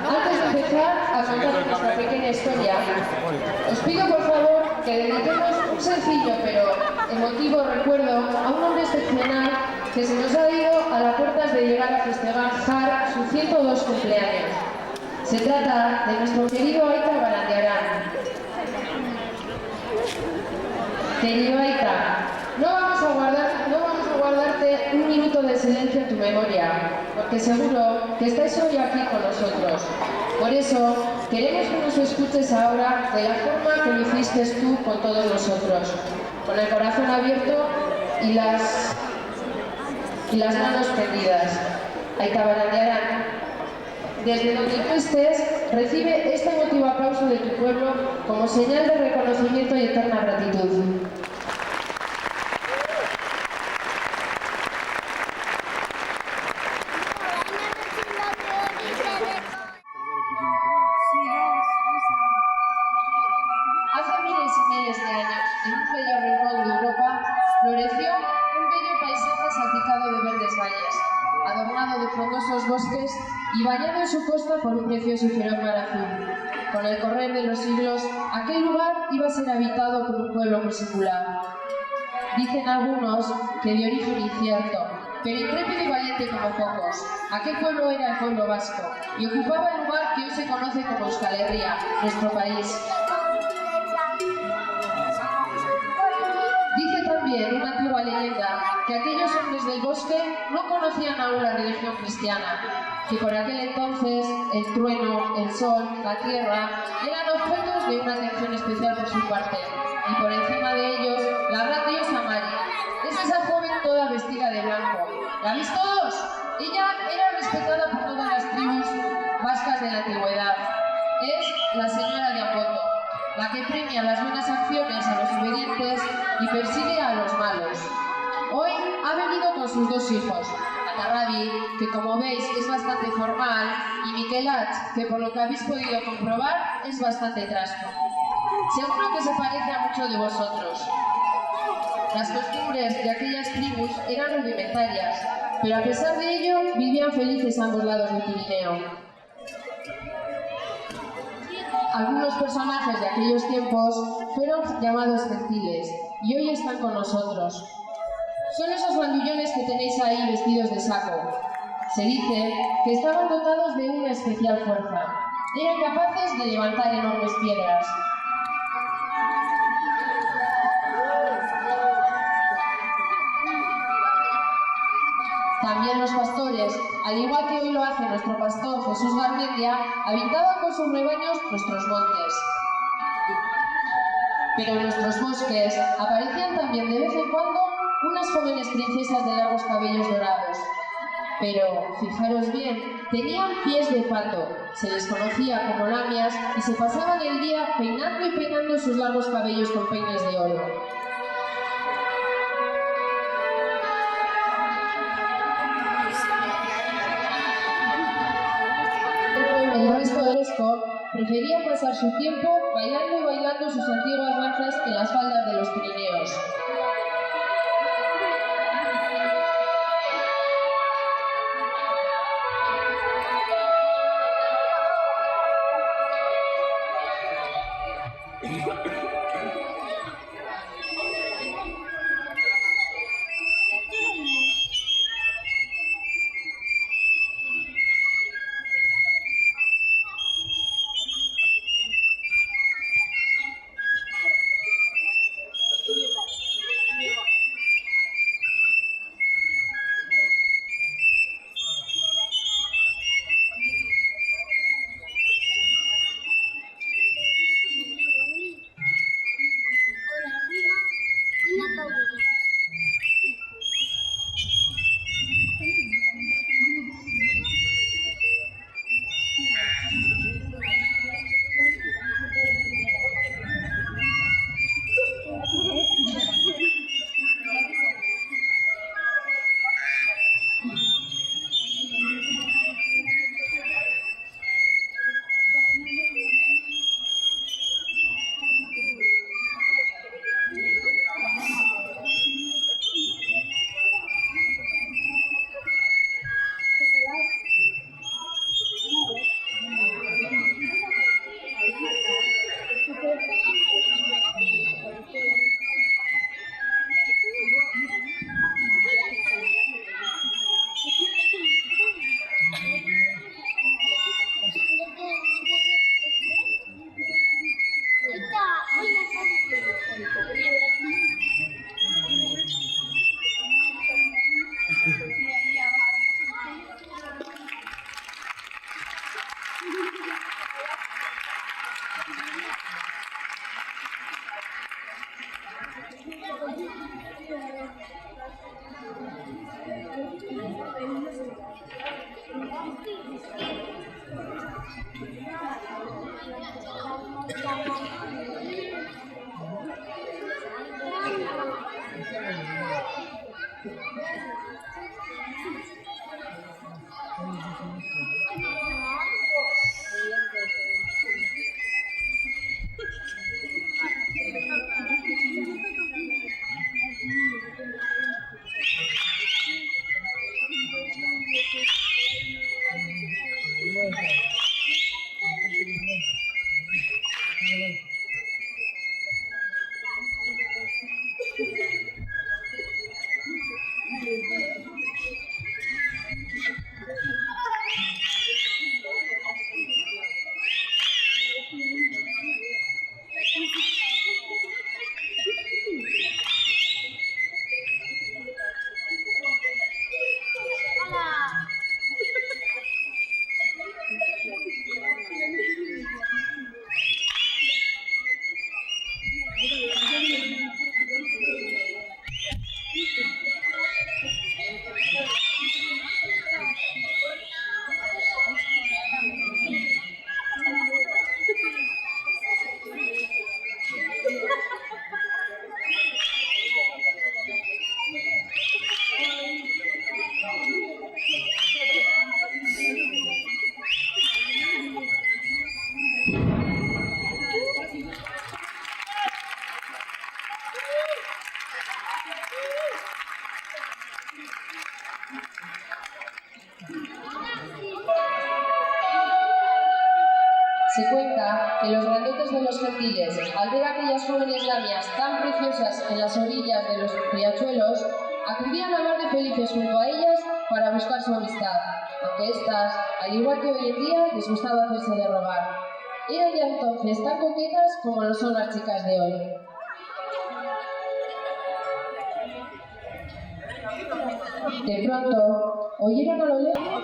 Antes de empezar a contar nuestra pequeña historia, os pido por favor que dediquemos un sencillo pero emotivo recuerdo a un hombre excepcional que se nos ha ido a las puertas de llegar a festejar su 102 cumpleaños. Se trata de nuestro querido Aita Barandiarán. Querido Aita, no vamos a guardarte un minuto de silencio en tu memoria, porque seguro que estáis hoy aquí con nosotros. Por eso, queremos que nos escuches ahora de la forma que lo hiciste tú con todos nosotros, con el corazón abierto y las manos tendidas. Aita Barandiarán, desde donde tú estés, recibe este emotivo aplauso de tu pueblo como señal de reconocimiento y eterna gratitud. Hace miles y miles de años, en un bello rincón de Europa, floreció un bello paisaje salpicado de verdes valles, adornado de frondosos bosques y bañado en su costa por un precioso y feroz mar azul. Con el correr de los siglos, aquel lugar iba a ser habitado por un pueblo muy singular. Dicen algunos que de origen incierto, pero intrépido y valiente como pocos. Aquel pueblo era el pueblo vasco y ocupaba el lugar que hoy se conoce como Euskal Herria, nuestro país. Dice también una antigua leyenda que aquellos hombres del bosque no conocían aún la religión cristiana, que por aquel entonces el trueno, el sol, la tierra eran objetos de una atención especial por su parte, y por encima de ellos la gran diosa Mari. Es esa joven toda vestida de blanco. ¿La veis todos? Ella era respetada por todas las tribus vascas de la antigüedad. Es la señora de Apoto, la que premia las buenas acciones a los obedientes y persigue a los malos. Hoy ha venido con sus dos hijos, Atarrabi, que como veis es bastante formal, y Mikelat, que por lo que habéis podido comprobar es bastante trasto. Seguro que se parece a muchos de vosotros. Las costumbres de aquellas tribus eran rudimentarias, pero a pesar de ello vivían felices a ambos lados del Pirineo. Algunos personajes de aquellos tiempos fueron llamados gentiles y hoy están con nosotros. Son esos bandullones que tenéis ahí vestidos de saco. Se dice que estaban dotados de una especial fuerza. Eran capaces de levantar enormes piedras. También los pastores, al igual que hoy lo hace nuestro pastor Jesús Garmendia, habitaban con sus rebaños nuestros montes. Pero en nuestros bosques aparecían también de vez en cuando unas jóvenes princesas de largos cabellos dorados. Pero, fijaros bien, tenían pies de pato, se les conocía como lamias y se pasaban el día peinando y peinando sus largos cabellos con peines de oro. El resto del Esco prefería pasar su tiempo bailando y bailando sus antiguas danzas en las faldas de los Pirineos. Se cuenta que los grandotes de los gentiles, al ver a aquellas jóvenes lamias tan preciosas en las orillas de los riachuelos, acudían a mar de felices junto a ellas para buscar su amistad, aunque éstas, al igual que hoy en día, les gustaba hacerse de rogar. Eran ya entonces tan coquetas como lo son las chicas de hoy. De pronto, oyeron a lo lejos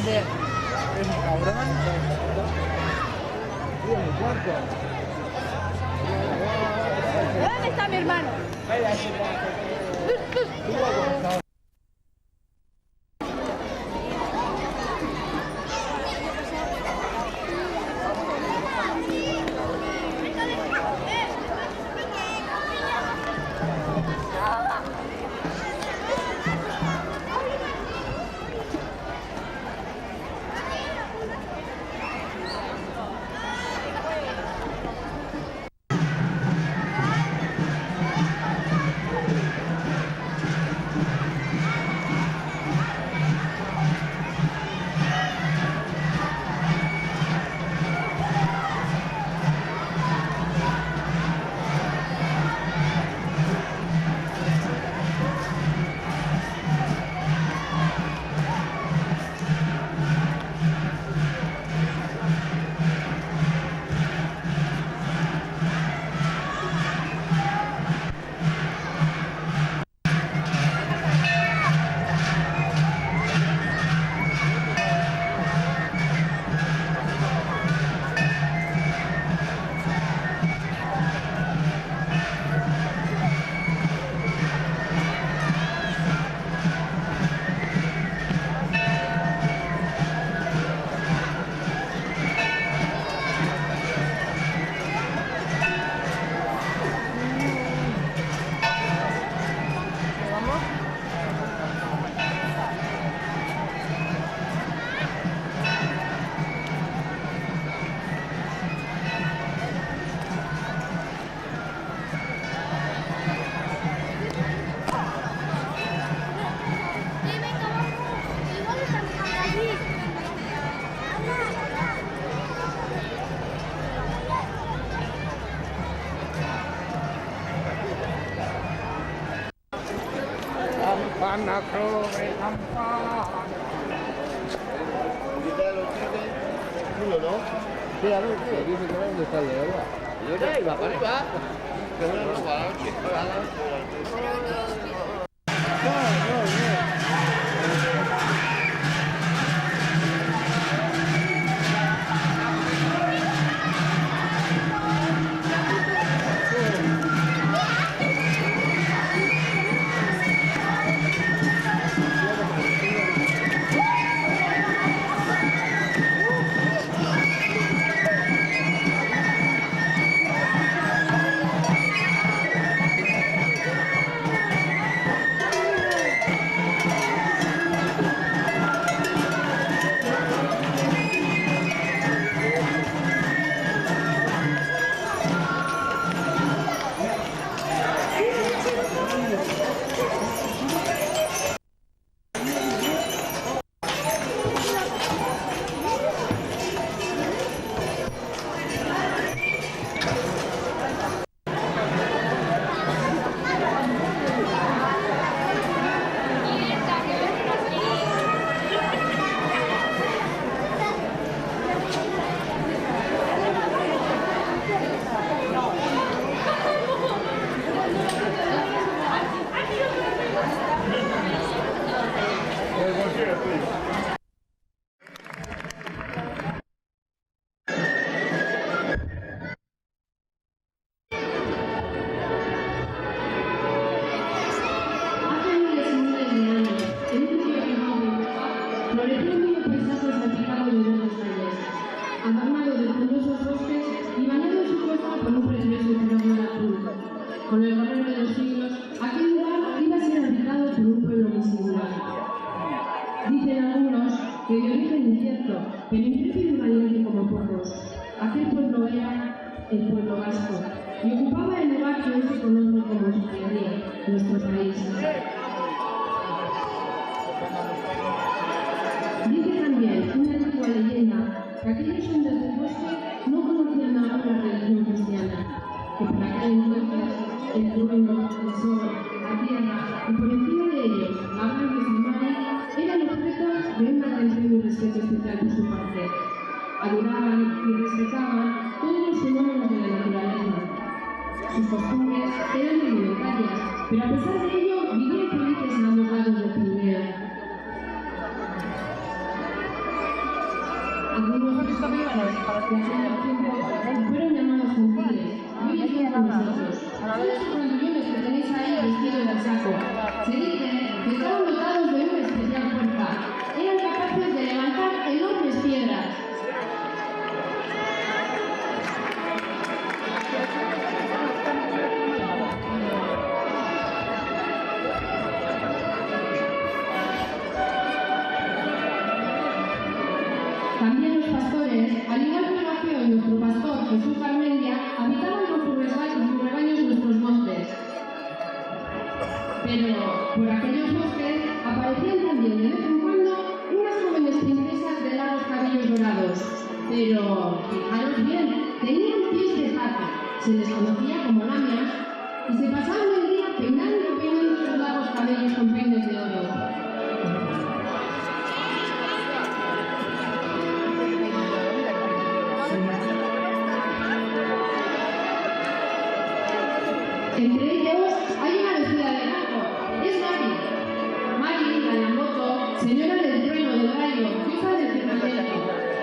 grande es un cabrón. ¿Dónde está mi hermano? Sí, a ver, dice que dónde está el de verdad. Yo ya iba para arriba. Pero no, a la noche. Con el correr de los siglos, aquel lugar iba a ser habitado por un pueblo muy singular. Dicen algunos que de origen incierto, pero intrépido y valiente como pocos. Aquel pueblo era el pueblo vasco y ocupaba el lugar que hoy se conoce como Euskadi, nuestro país. Dice también una antigua leyenda que aquellos hombres del bosque no conocían aún la religión cristiana, que por aquel entonces el trueno, el sol, la tierra y por encima de ellos la gran Mari eran objeto de una atención y respeto especial por su parte. Adoraban y respetaban todos los fenómenos de la naturaleza. Sus costumbres eran rudimentarias, pero a pesar de ello vivían felices a ambos lados del Pirineo. de aquel tiempo y fueron llamados gentiles, y hoy están con nosotros. Son esos grandullones que tenéis ahí vestidos de saco. Se dice que estaban dotados de una especial fuerza. Eran capaces de levantar enormes piedras. También los pastores, al igual que lo hacía hoy nuestro pastor Jesús Carmendia, habitaban con sus rebaños nuestros montes. Pero por aquellos bosques aparecían también de vez en cuando unas jóvenes princesas de largos cabellos dorados. Pero, fijaros bien, tenían pies de pato, se les conocía como lamias, y se pasaban el día peinando sus largos cabellos con peines de oro. Entre ellos hay una vestida de blanco. Es Mari. Mari, la Lamboto, señora del trueno del rayo, hija del firmamento.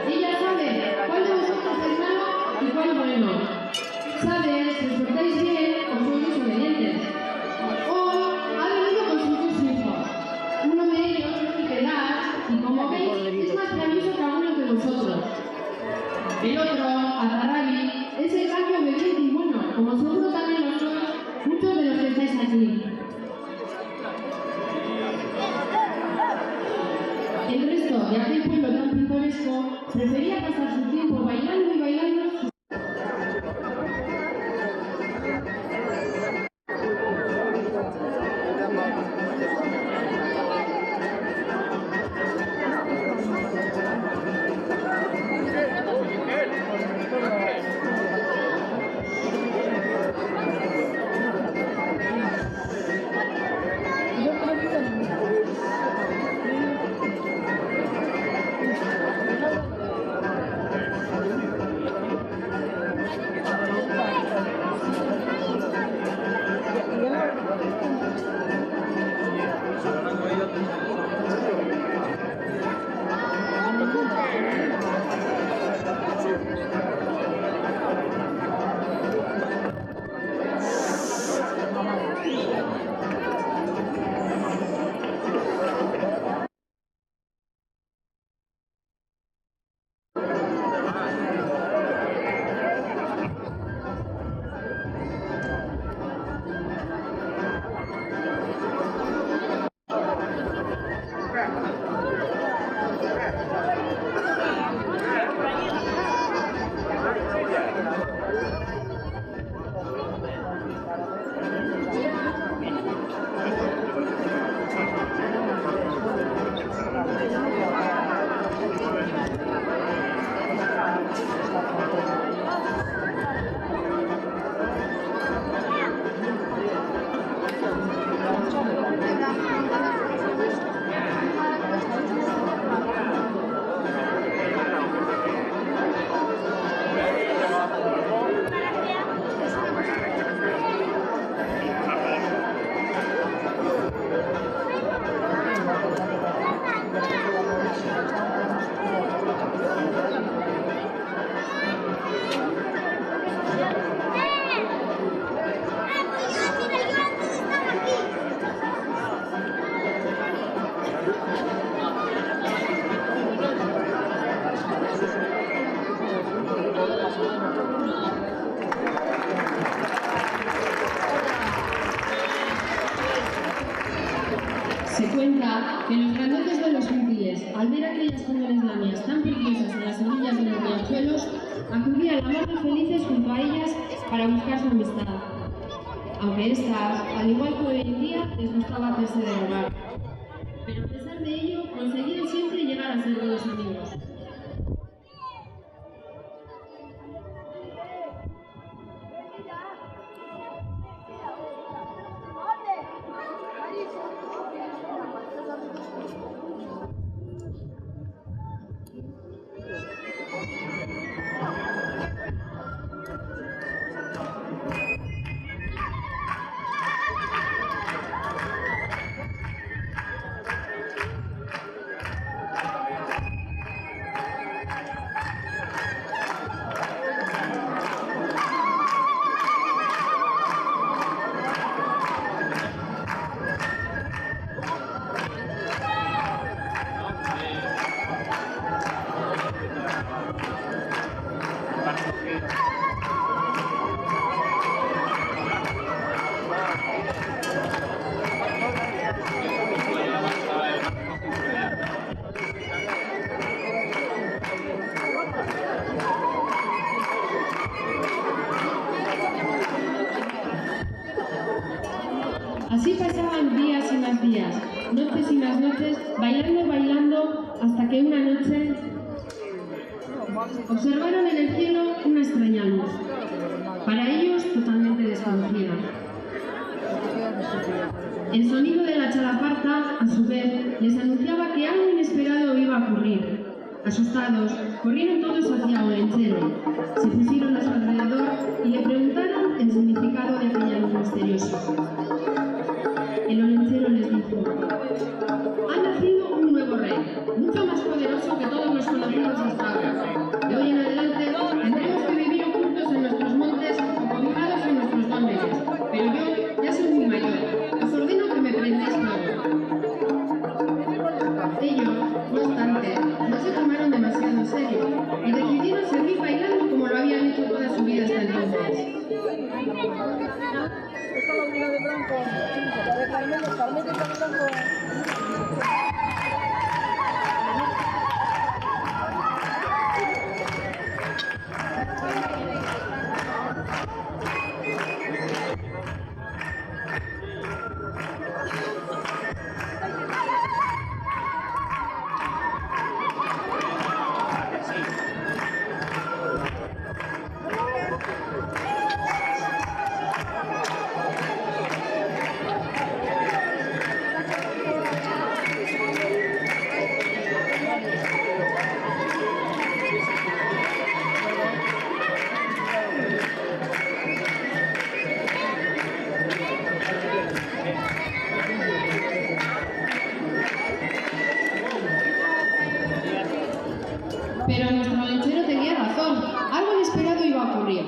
Ella sabe cuál de vosotros es malo y cuál bueno. Sabe si os portáis bien o sois desobedientes. Hoy ha venido con sus dos hijos. Uno de ellos es Nicolás y, como veis, es más travieso que algunos de vosotros. El otro, Azarrabi, es el gallo obediente y bueno, como seguro también lo sois muchos de los que estáis aquí. El resto de aquel pueblo tan pintoresco prefería pasar su tiempo bailando y bailando. Se cuenta que los grandotes de los gentiles, al ver aquellas jóvenes lamias tan preciosas en las orillas de los riachuelos, acudían amando felices junto a ellas para buscar su amistad. Aunque estas, al igual que hoy en día, les gustaba hacerse de rogar. Pero a pesar de ello, conseguían siempre llegar a ser buenos amigos. navegando hasta que una noche observaron en el cielo una extraña luz, para ellos totalmente desconocida. El sonido de la chalaparta, a su vez, les anunciaba que algo inesperado iba a ocurrir. Asustados, corrieron todos hacia Olentzero, se pusieron a su alrededor y le preguntaron el significado de aquella luz misteriosa. El Olentzero les dijo: ha nacido un nuevo rey, mucho más poderoso que todos los conocidos hasta ahora. De hoy en adelante tendremos que vivir ocultos en nuestros montes o cobijados en nuestros dómenes, pero yo ya soy muy mayor, os ordeno que me prendáis fuego. Ellos, no obstante, no se tomaron demasiado en serio y decidieron seguir bailando como lo habían hecho toda su vida hasta entonces. Pero nuestro lanchero tenía razón, algo inesperado iba a ocurrir.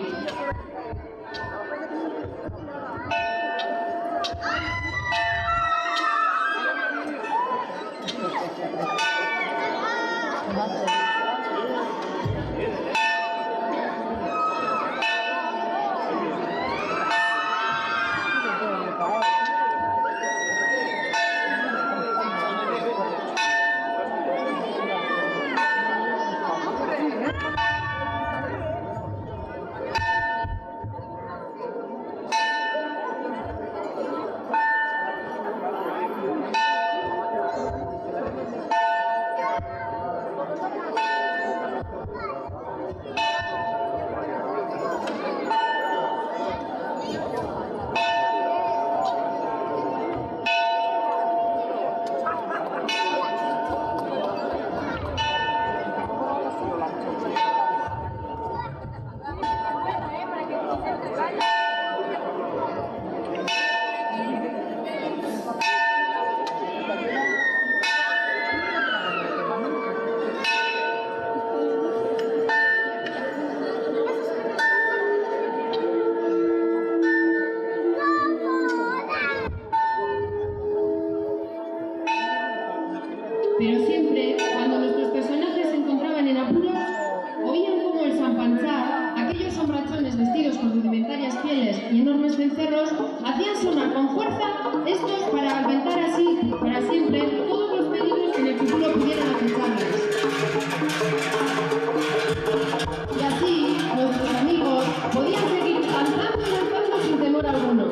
Pero siempre, cuando nuestros personajes se encontraban en apuros, oían como el sampanchar, aquellos sombrachones vestidos con rudimentarias pieles y enormes cencerros, hacían sonar con fuerza estos para aventar así, para siempre, todos los peligros que en el futuro pudieran acecharles. Y así, nuestros amigos podían seguir cantando y danzando sin temor alguno.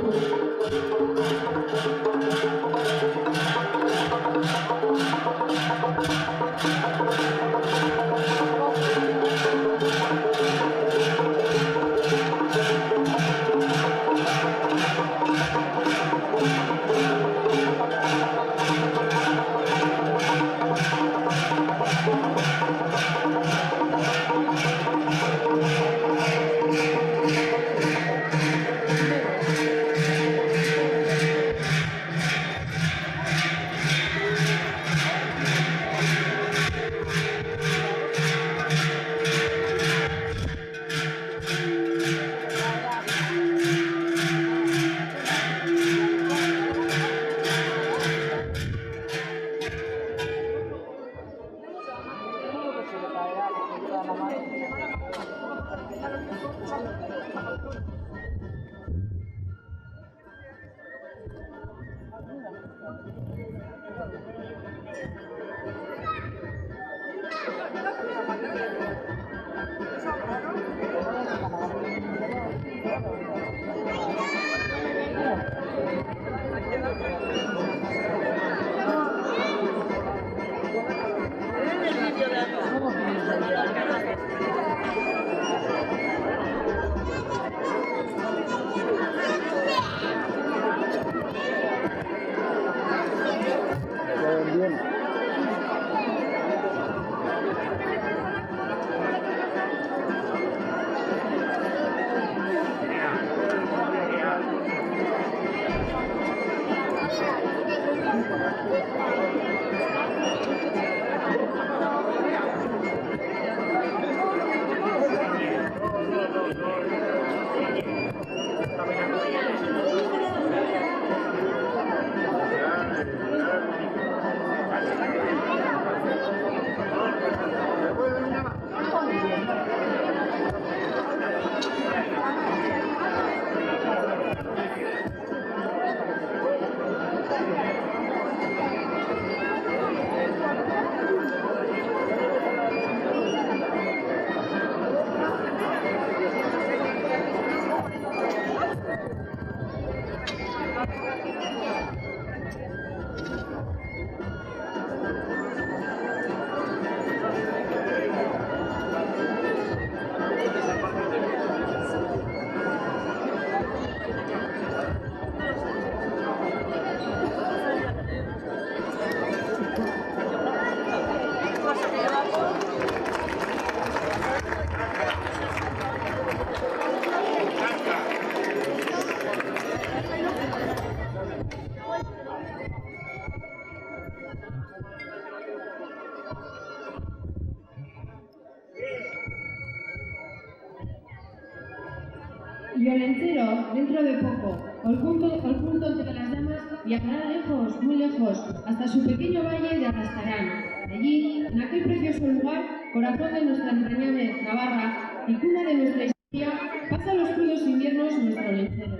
Olentzero, dentro de poco, oculto entre las llamas, viajará lejos, muy lejos, hasta su pequeño valle de Arrastarán. Allí, en aquel precioso lugar, corazón de nuestra entrañable Navarra y cuna de nuestra historia, pasa los crudos inviernos nuestro Olentzero.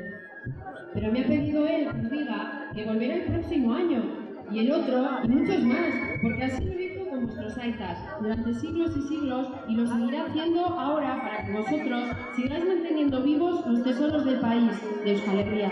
Pero me ha pedido él que diga que volverá el próximo año, y el otro, y muchos más, porque así lo hizo con vuestros aitas, durante siglos y siglos, y lo seguirá haciendo ahora para que vosotros sigáis manteniendo vivos los tesoros del país, de Euskal Herria.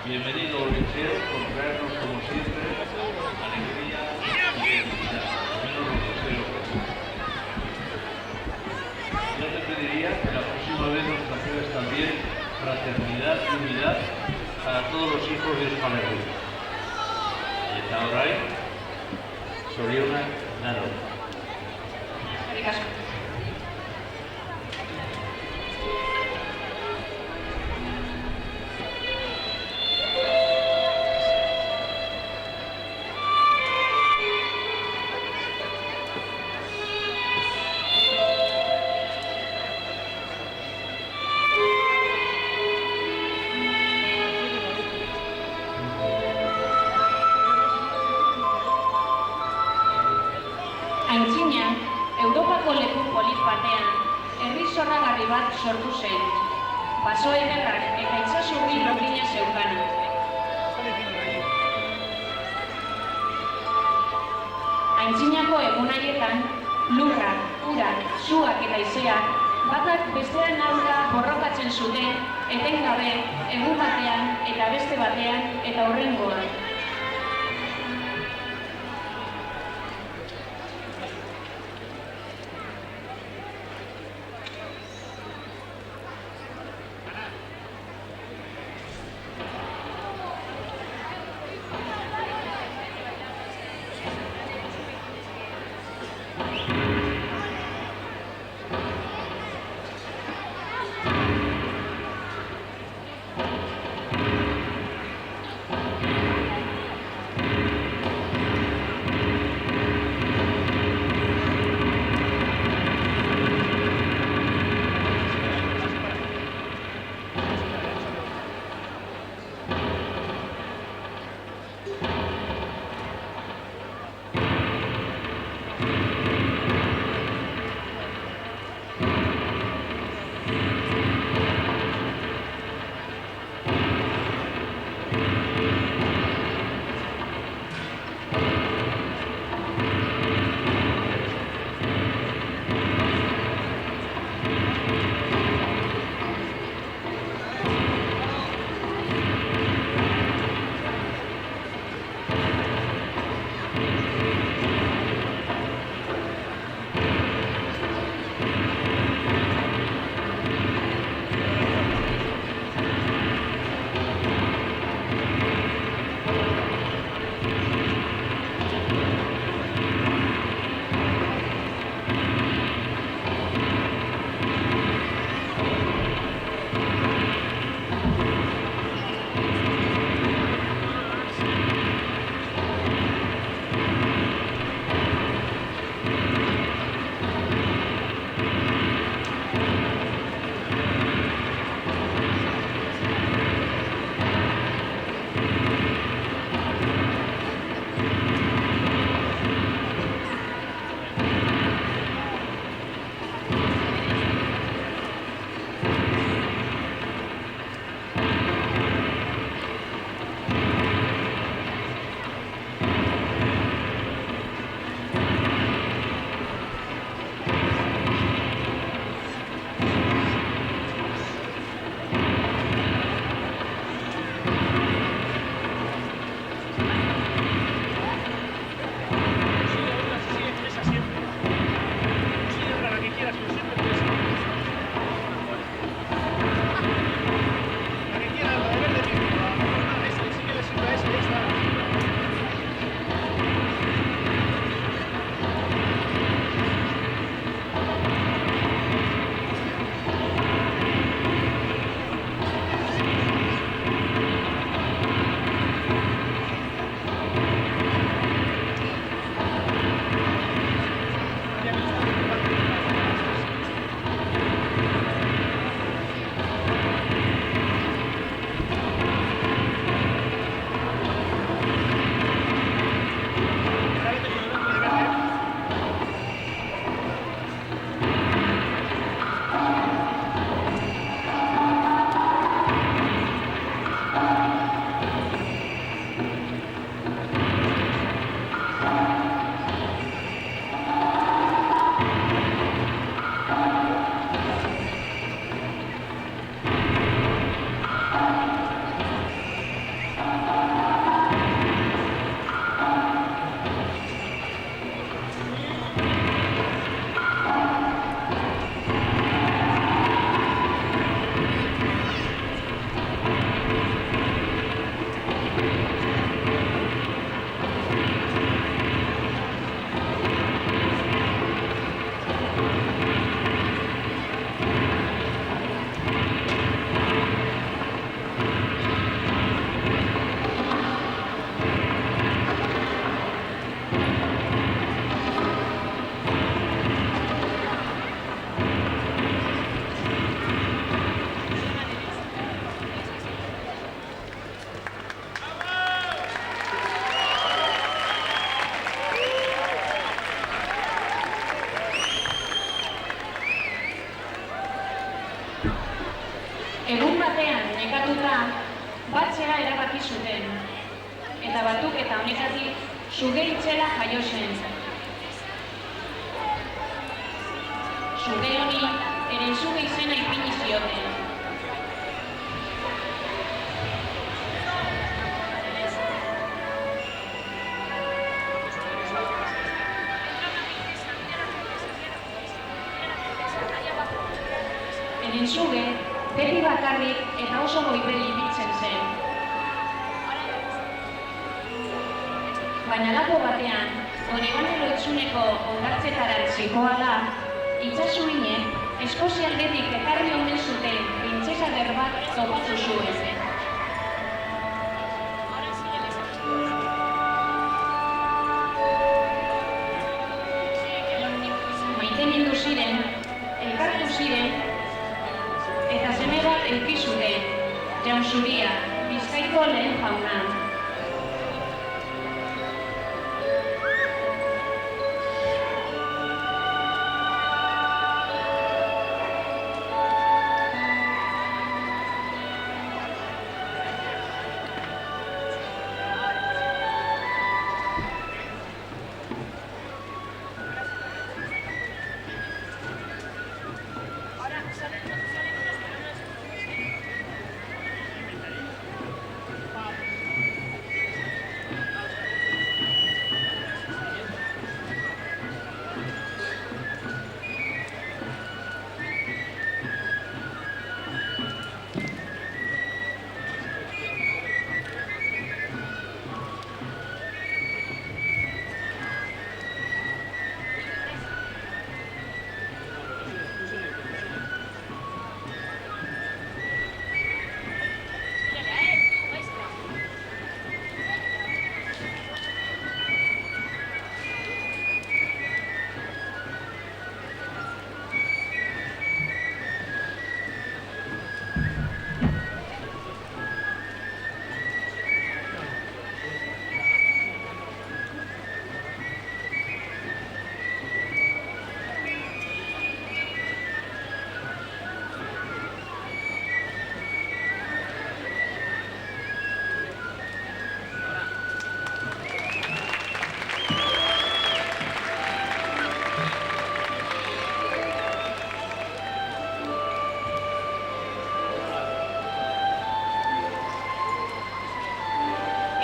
Bienvenido Olentzero, por traernos como siempre alegría y felicidad. Menos los deseos. Yo te pediría que la próxima vez nos trajeras también fraternidad y unidad para todos los hijos de Euskal Herria. Eta orain, zorionak daro. Eskerrik asko. Aintzinean, Europako leku polit batean, herri zoragarri bat sortu zen. Baso ederrak eta itsasurri logina zeukana. Aintzinako egun haietan, lurrak, urak, suak eta haizeak, batak bestean aurka borrokatzen zuten, etengabe, egun batean eta beste batean eta hurrengoan. Egun batean nekatuta batzea erabaki zuten, eta batuk eta honetatik suge itzela jaio zen. Suge honi Erensuge izena ipini zioten. Erensuge beti bakarrik eta oso goibeli ibiltzen zen. Baina lapo batean, Donibane Lohitzuneko hondartzetara zihoala, itsasoinek Eskozialdetik ekarri omen zuten printzesa eder bat topatu zuen. Maitemindu ziren, elkartu ziren, eta seme bat eduki zuten, Jaun Zuria, Bizkaiko lehen jauna.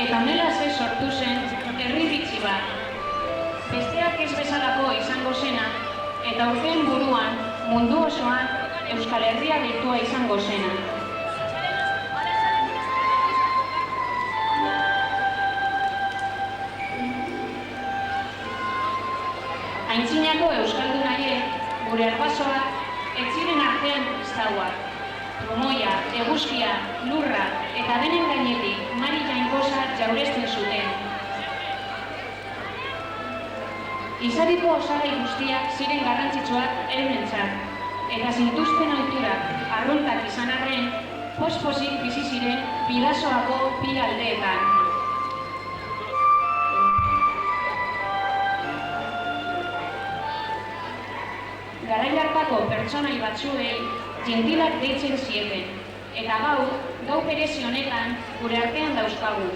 Eta honela ze sortu zen herri bitxi bat. Besteak ez bezalako izango zena, eta urteen buruan, mundu osoan, Euskal Herria deitua izango zena. Aintzinako euskaldun haiek, gure arbasoak, ez ziren artean kristauak. Trumoia, eguzkia, lurra eta denen gainetik Mari Jainkosa jauresten zuten. Izariko osagai guztiak ziren garrantzitsuak eurentzat, eta zintuzten ohiturak arruntak izan arren, pos-posik bizi ziren Bidasoako bi aldeetan. Garai hartako pertsonai batzuei gentilak deitzen zieten, eta gau berezi honetan gure artean dauzkagu.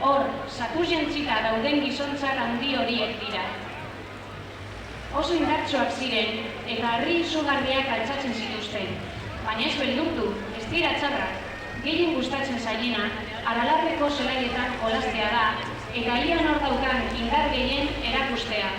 Hor, zatuz jantzita dauden gizontzak handi horiek dira. Oso indartsuak ziren eta harri izugarriak altxatzen zituzten, baina ez beldurtu, ez dira txarrak. Gehien gustatzen zaiena, Aralarreko zelaietan jolastea da, eta ia nor daukan indar gehien erakustea.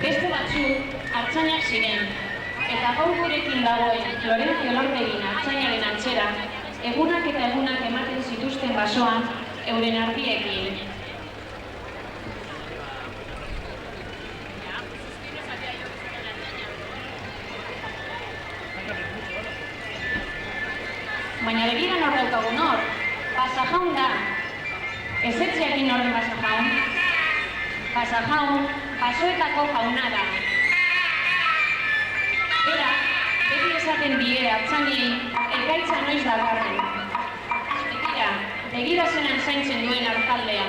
Beste batzuk artzainak ziren, eta gaur gurekin dagoen Lorenzo Elortegin artzainaren antzera, egunak eta egunak ematen zituzten basoan euren ardiekin. baina begira nor daukagun hor. Pasajaun da. Ez etziakin horren pasajaun. Pasajaun, pasoetako jauna da. Bera, beti esaten die hartzaniei, ekaitza noiz dakarren. Begira zenan zaintzen duen hartaldea.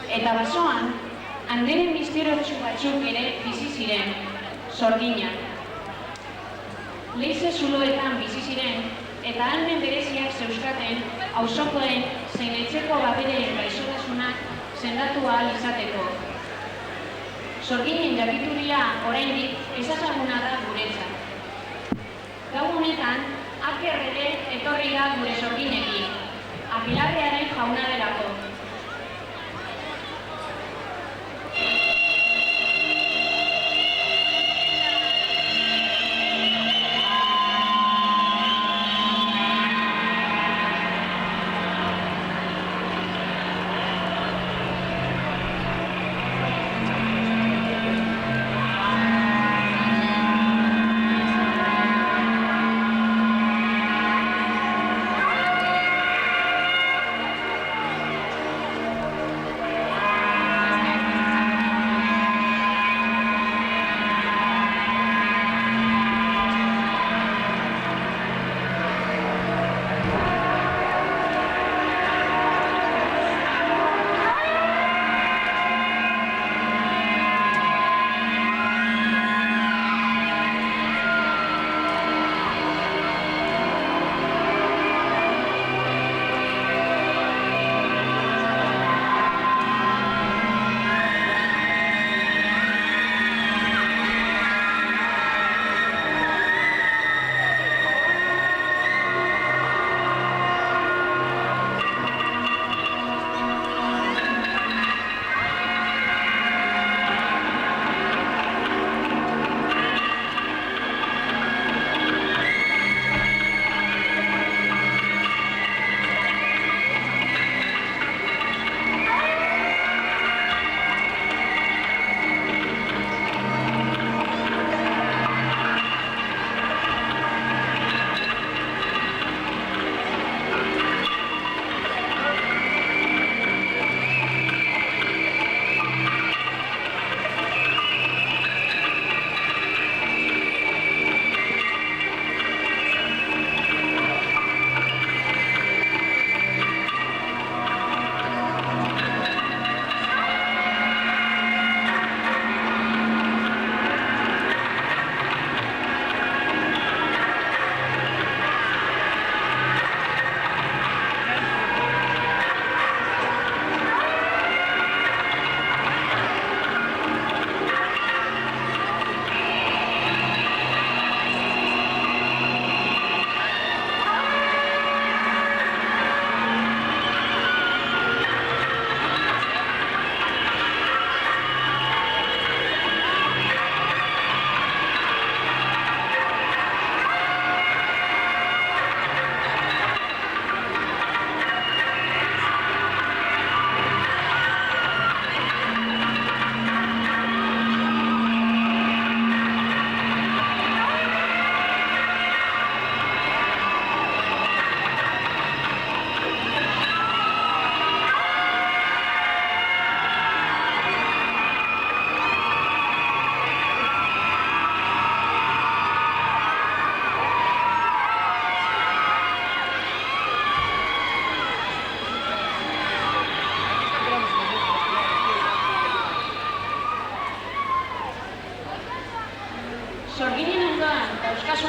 Eta basoan, handeren misterotsu batzuk ere bizi ziren, sorginak. Leize zuloetan bizi ziren, eta ahalmen bereziak zeuzkaten auzokoen zein etxeko babereen gaixotasunak sendatu ahal izateko. Sorginen jakituria oraindik ezaguna da guretzat. Gau honetan, Aker ere etorri da gure sorginekin, Apilarrearen jauna delako.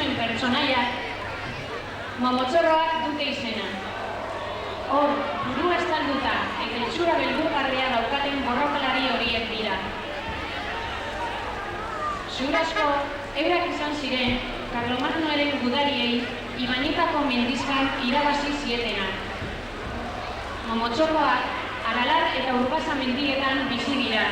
gurasoen pertsonaiak momotxorroak dute izena. Hor, burua estalduta eta itxura beldurgarria daukaten borrokalari horiek dira. Ziur asko, eurak izan ziren Karlomagnoren gudariei Ibañetako mendizkan irabazi zietenak. Momotxorroak Aralar eta Urbasa mendietan bizi dira.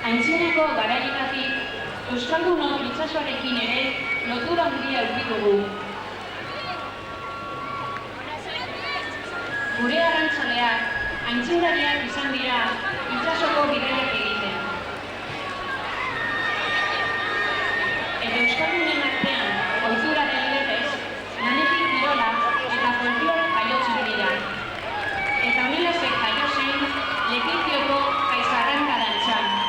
Aintzineko garaietatik, euskaldunok itsasoarekin ere lotura handia aurkitugu. Gure arrantzaleak, aintzindariak izan dira itsasoko bidaiak egiten. Eta euskaldunen artean, ohitura den legez, lanetik kirola eta folklore jaiotzen dira. Eta honelazek jaio zen Lekeizioko Kaizarranka dantzan.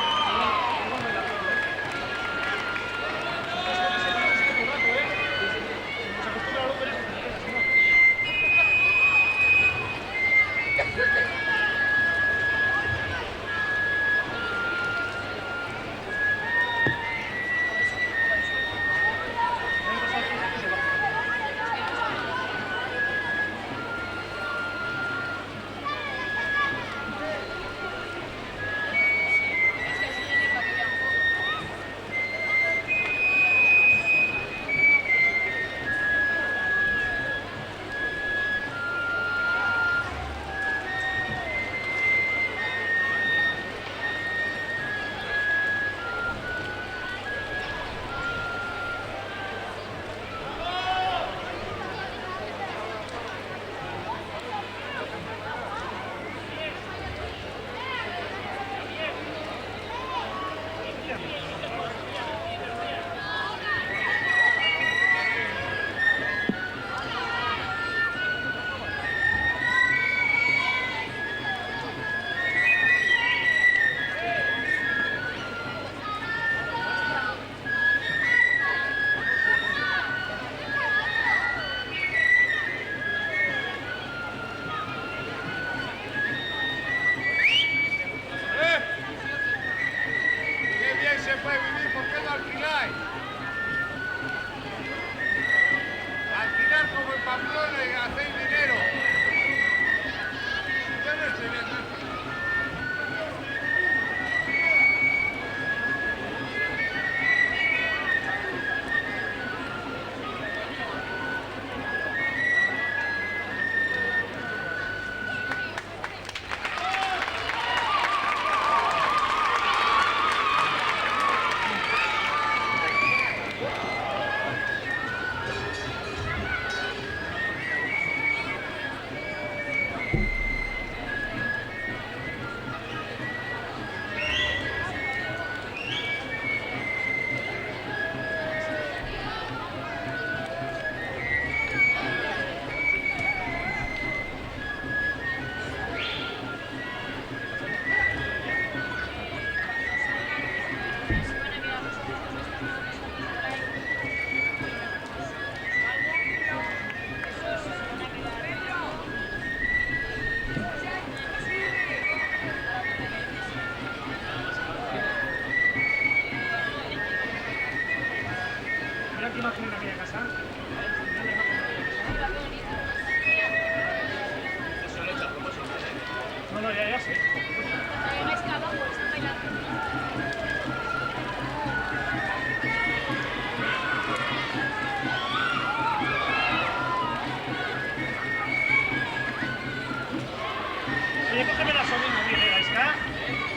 Oye, cógeme la sobrina bien, Gaisca.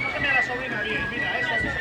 Cógeme a la sobrina bien, mira, esa es.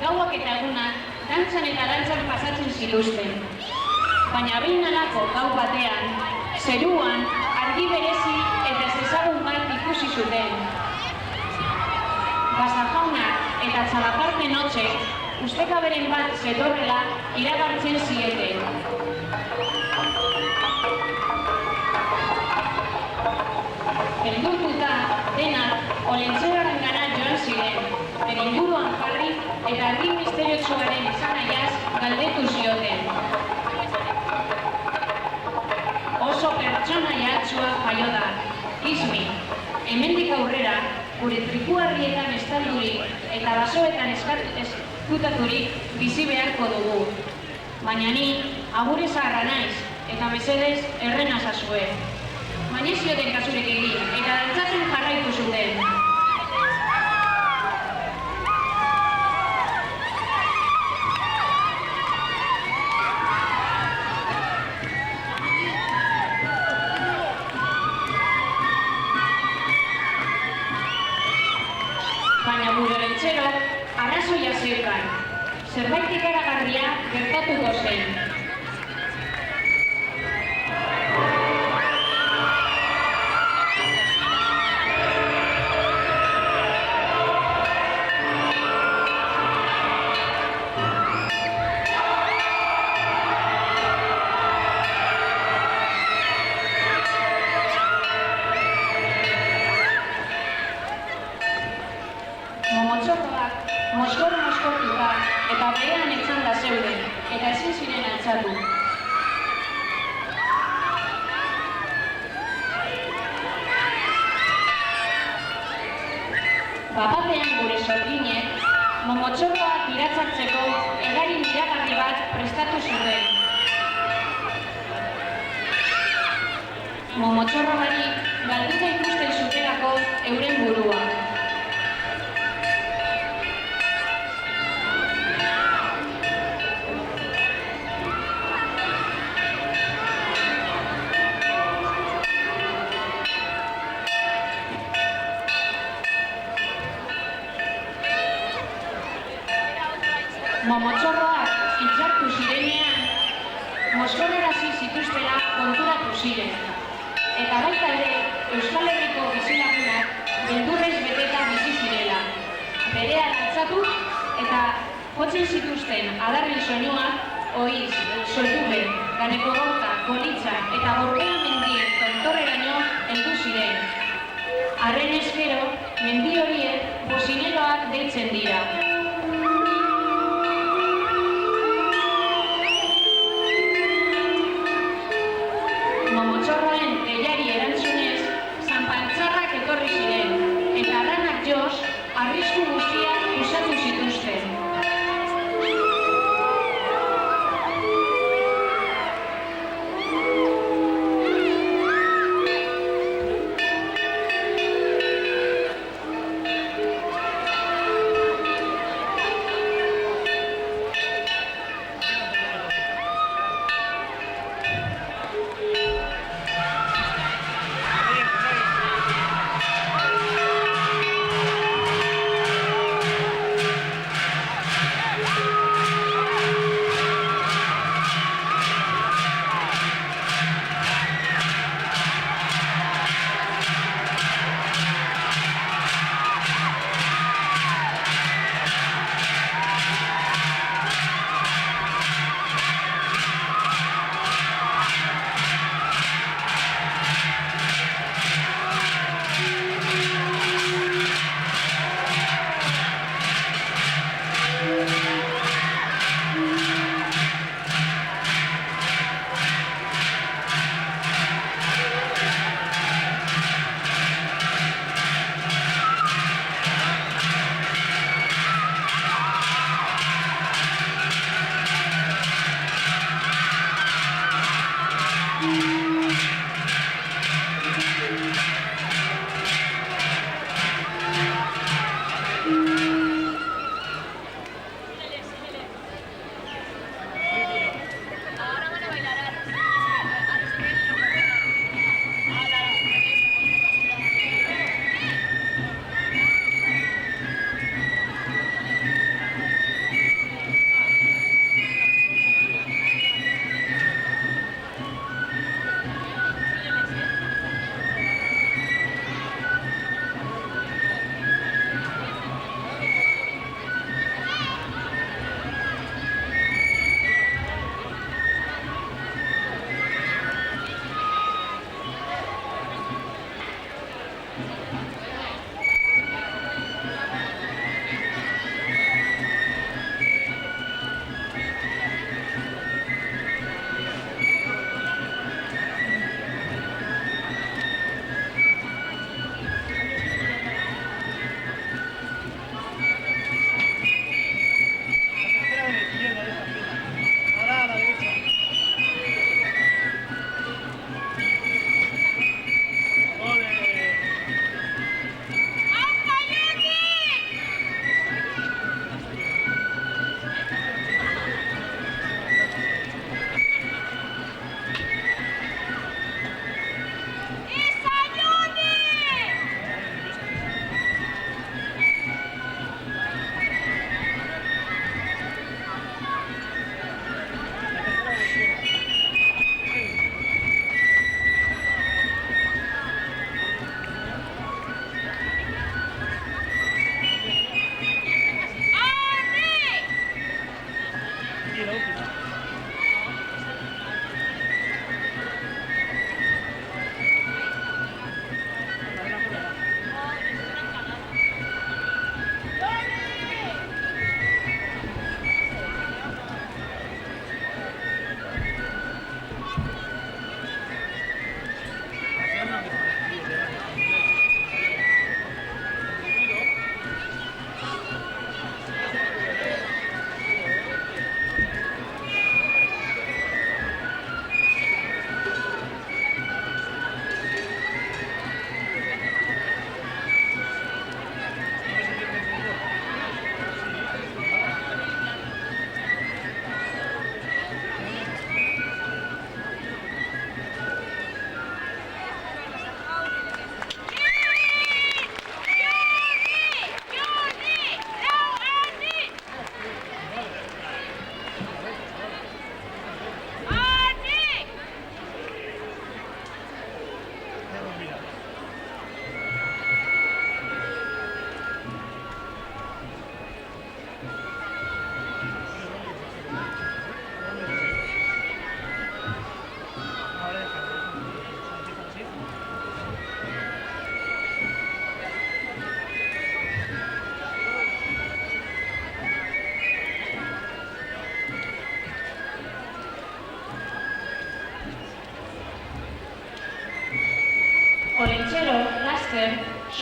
gauak eta egunak dantzan eta dantzan pasatzen zituzten. Baina behin halako gau batean, zeruan argi berezi eta ezezagun bat ikusi zuten. Basajaunak eta txalaparte notxek ustekaberen bat zetorrela iragartzen zieten. Beldurtuta denak Olentzeraren gana joan ziren, bere inguruan jarri eta argi misteriotsuaren esanaiaz galdetu zioten. Oso pertsonaiatsua jaio da, Ismi. Hemendik aurrera, gure trikuarrietan estaldurik eta basoetan eskutaturik bizi beharko dugu. Baina ni agure zaharra naiz eta mesedez errena zazue. Baina ez zioten kasurek egin eta dantzatzen jarraitu zuten. Baina gure Olentzerok arrazoia zeukan. Zerbait ikaragarria gertatuko zen. Momotxokoak moskor-moskortuta eta behean etzanda zeuden, eta ezin ziren altzatu. Bapatean gure sorginek momotxorroak iratzartzeko edari miragarri bat prestatu zuten. Momotxorro barik galduta ikusten zutelako euren burua. Momotxorroak itxartu zirenean, mozkorrarazi zituztela konturatu ziren. Eta baita ere, Euskal Herriko bizilagunak beldurrez beteta bizi zirela. Berean altzatu eta jotzen zituzten adarren soinuak oiz, soldube, Ganekogorta, Golitza eta Gorbea mendien tontorreraino heldu ziren. Arren eskero, mendi horiek bosineroak deitzen dira. Momotxorroen deiari erantzunez, zanpantzarrak etorri ziren, eta lanak joz, arrisku guztiak usatu zituzten.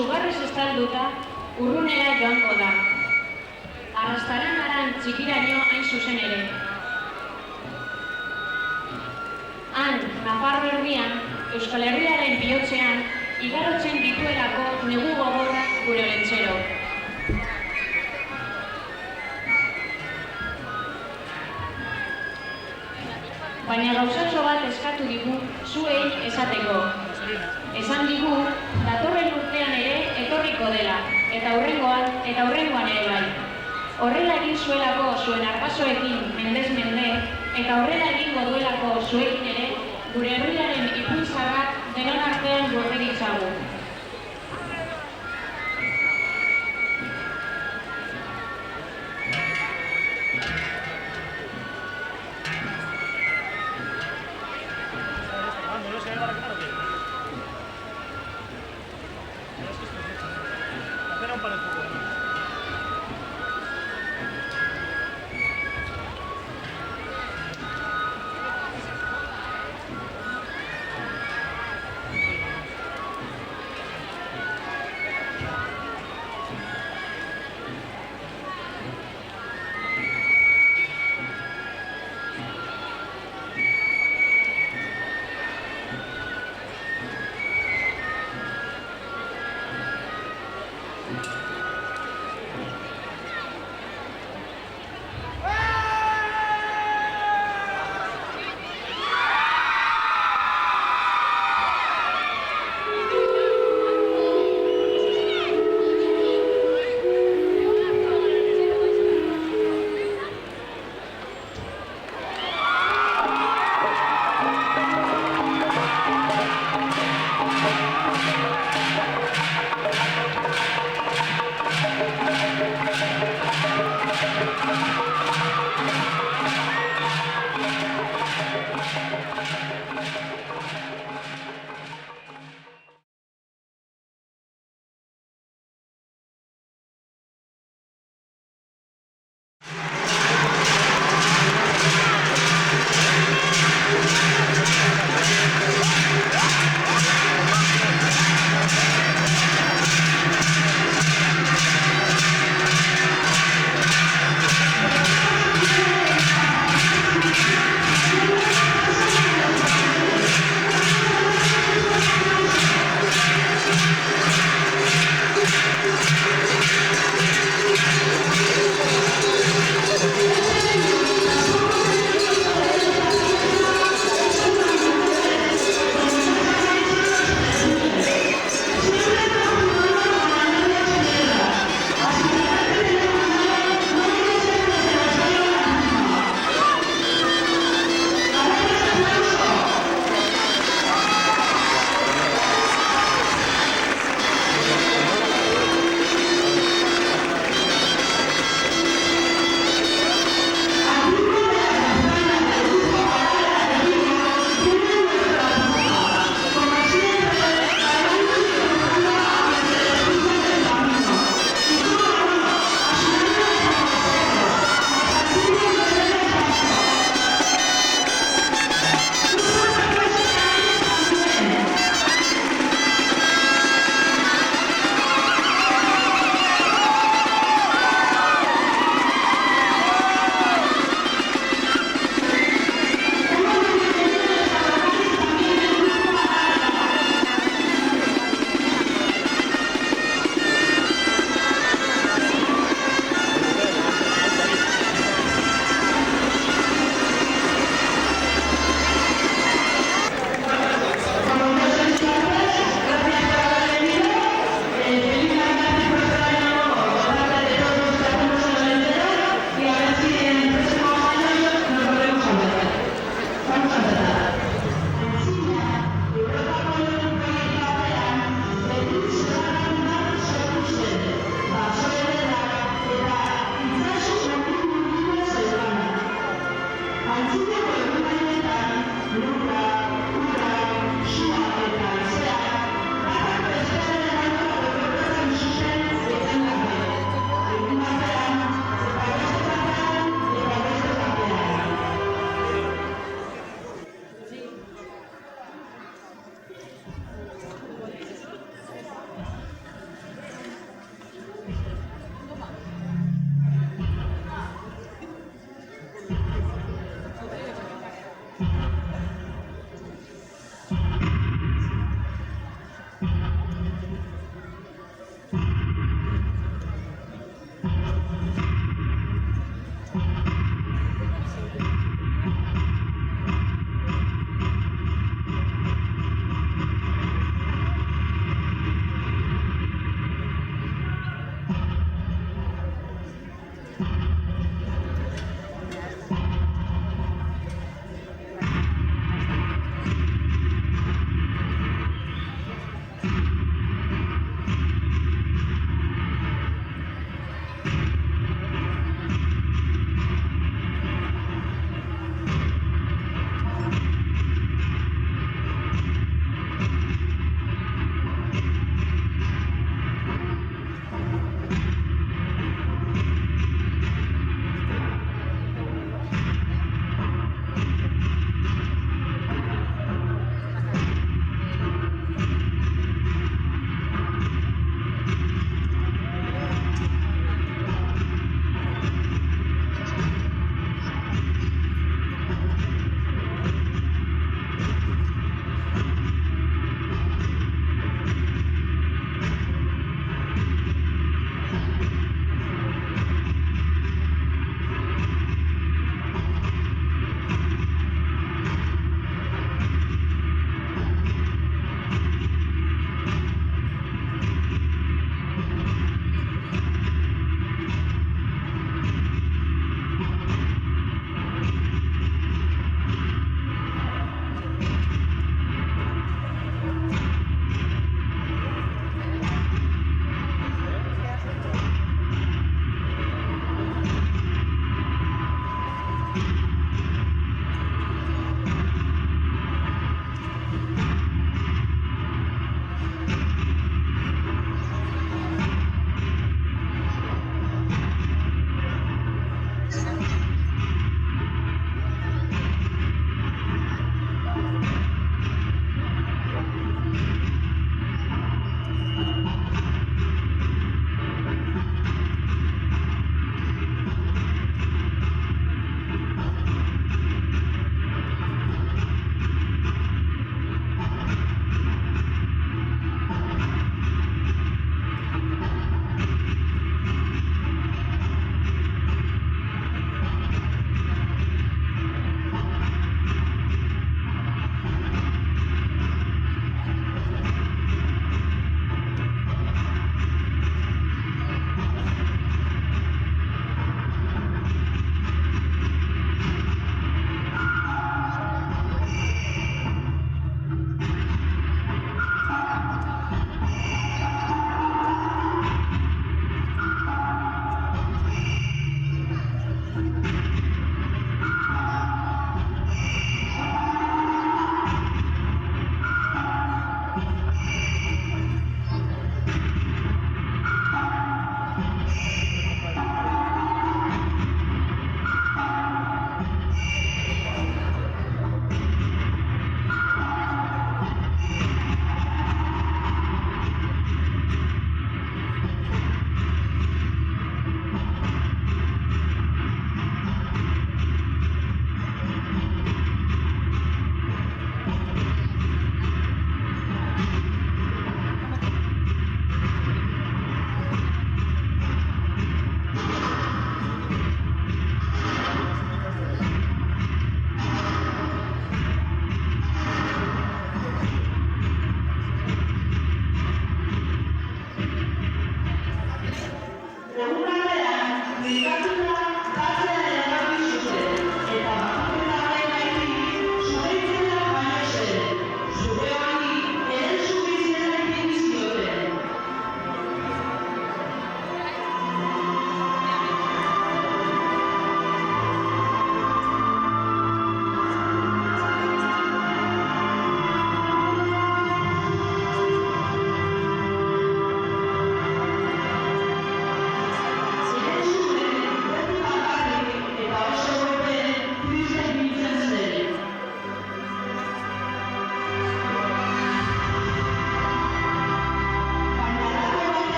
sugarrez estalduta, urrunera joango da. Arrastaran txikiraino hain zuzen ere. Han, Nafarro erdian, Euskal Herriaren bihotzean, igarotzen dituelako negu gogorrak gure olentzero. Baina gauzatxo bat eskatu digu zuei esateko. Esan digu, datorren urtean ere etorriko dela, eta hurrengoan ere bai. Horrela egin zuelako zuen arbasoekin mendez mende, eta horrela egingo duelako zuekin ere, gure herriaren ipuizarrak denon artean gorde ditzagu.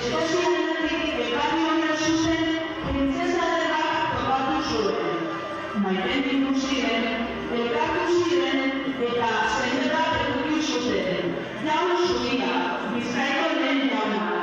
Eskoziatik ekarri honen zuten printzesa derrak topatu zuen. Maitemindu ziren, elkartu ziren eta seme bat eduki zuten. Jaun zuria, Bizkaiko lehen jauna.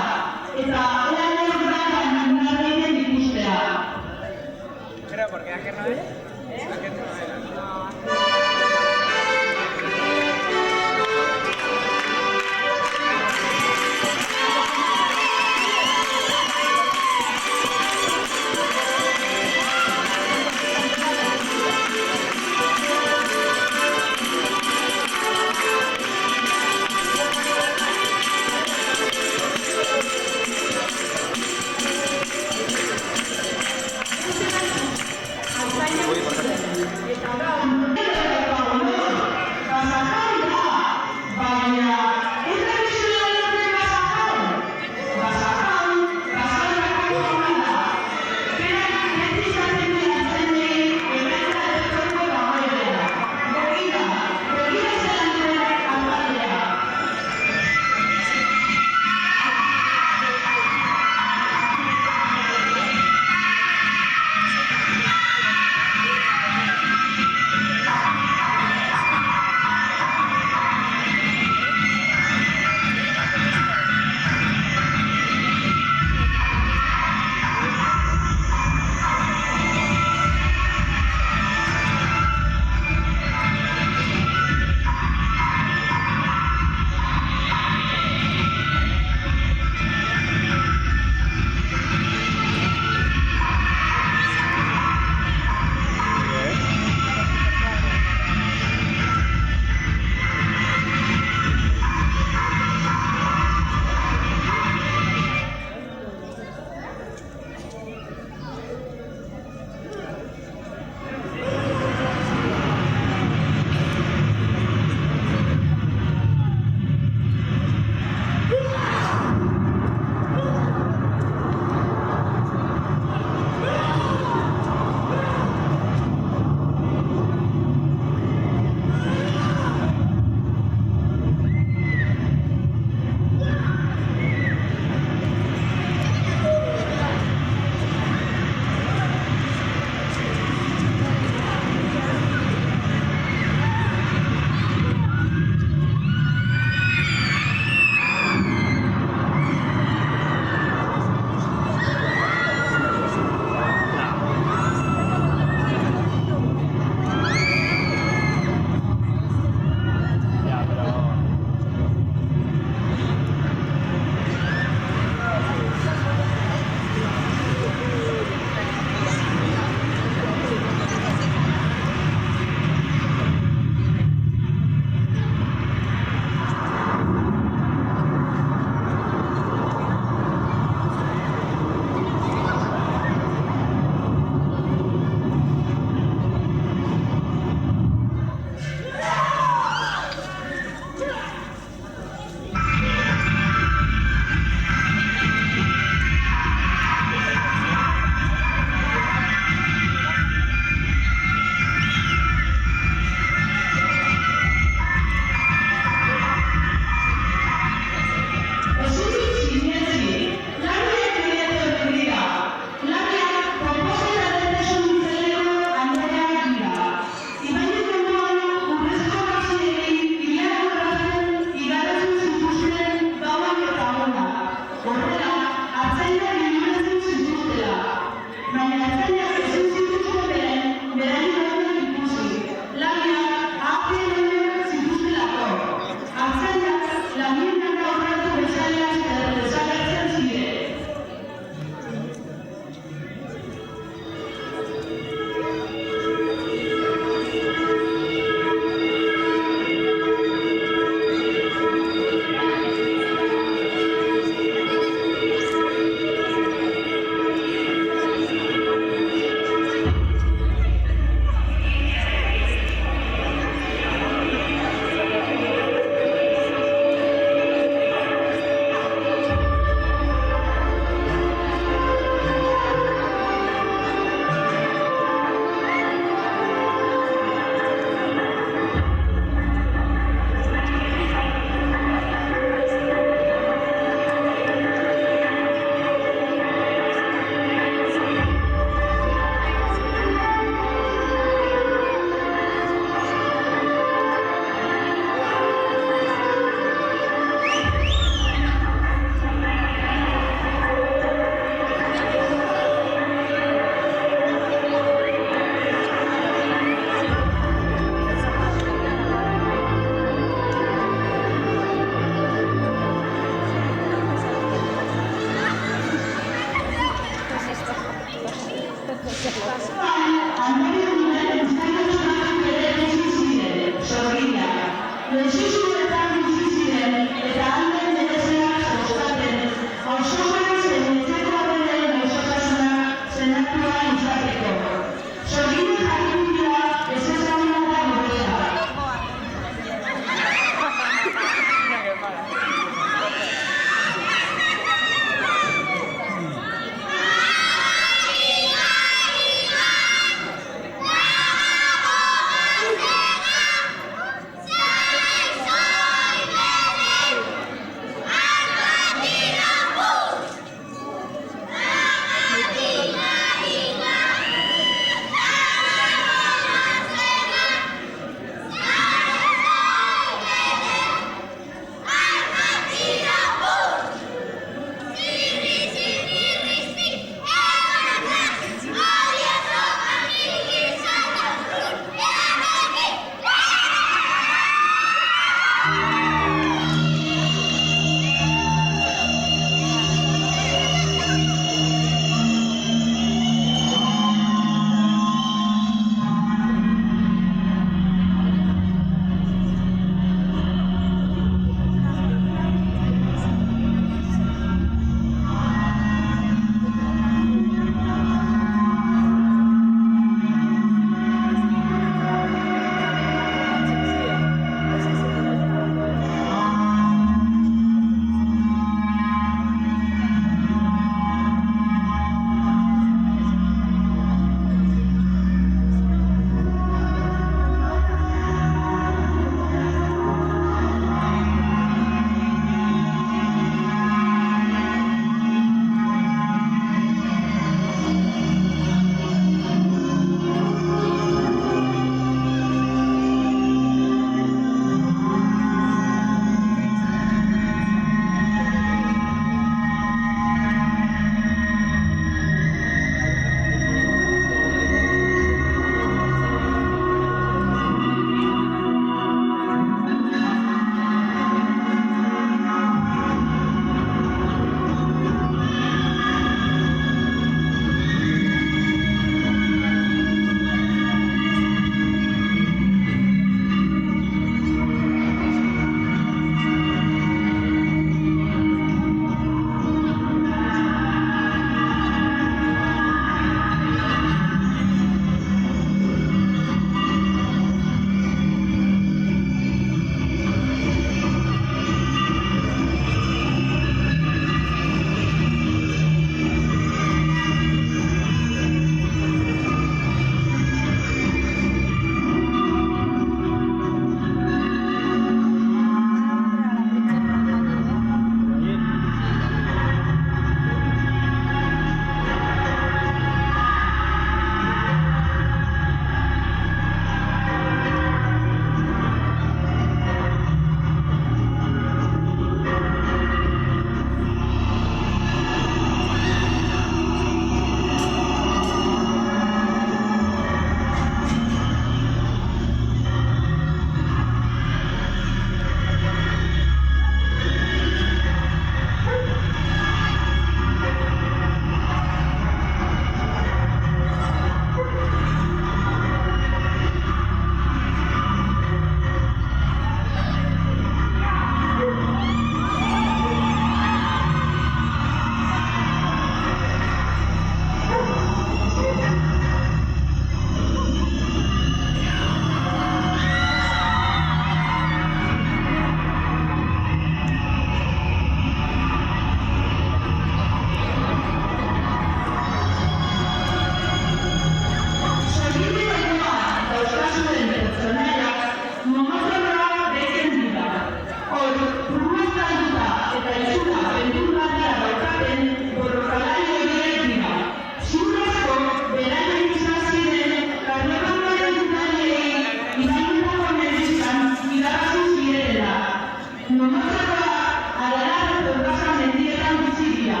Aralar edo Urraza mendietan bizi dira.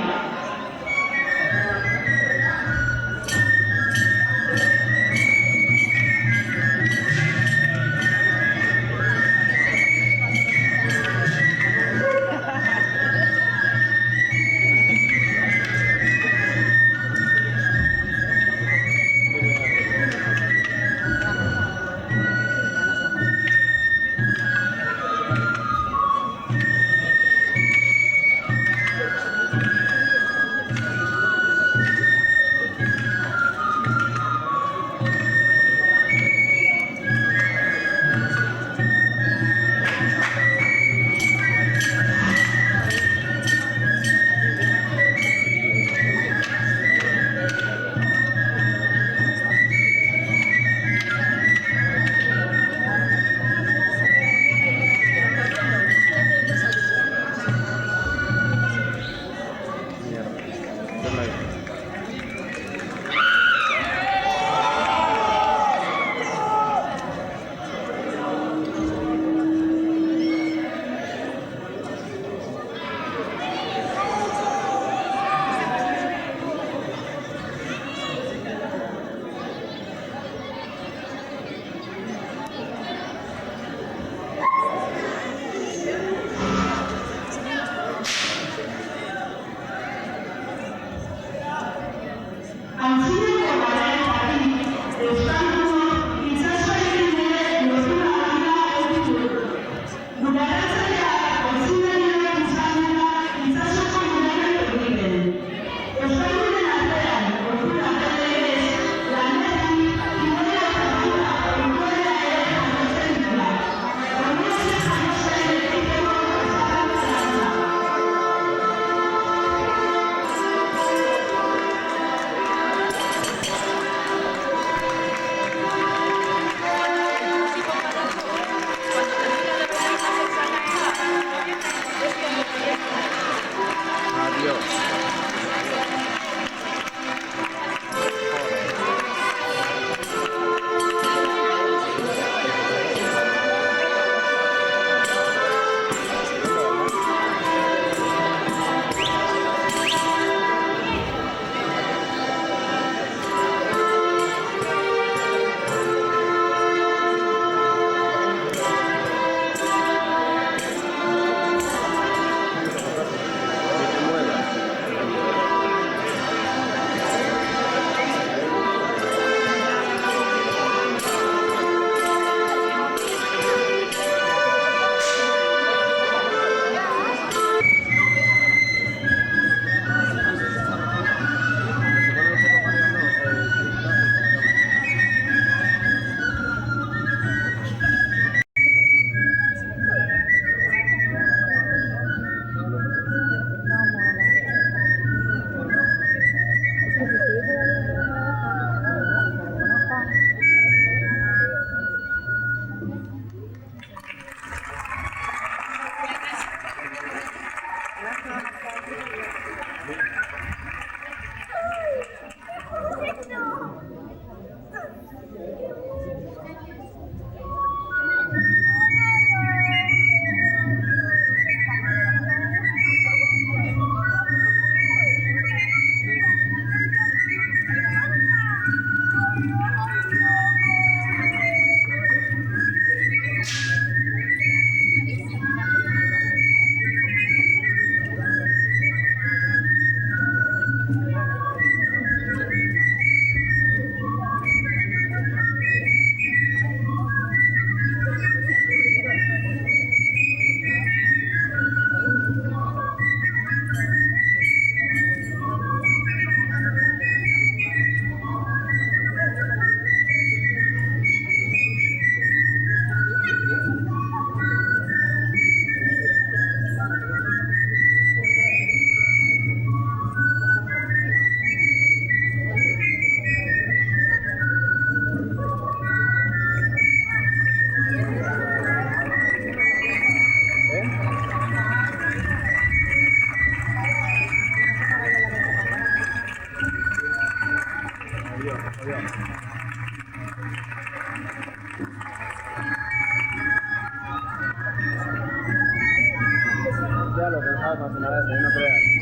a fascinar a ese, no creas.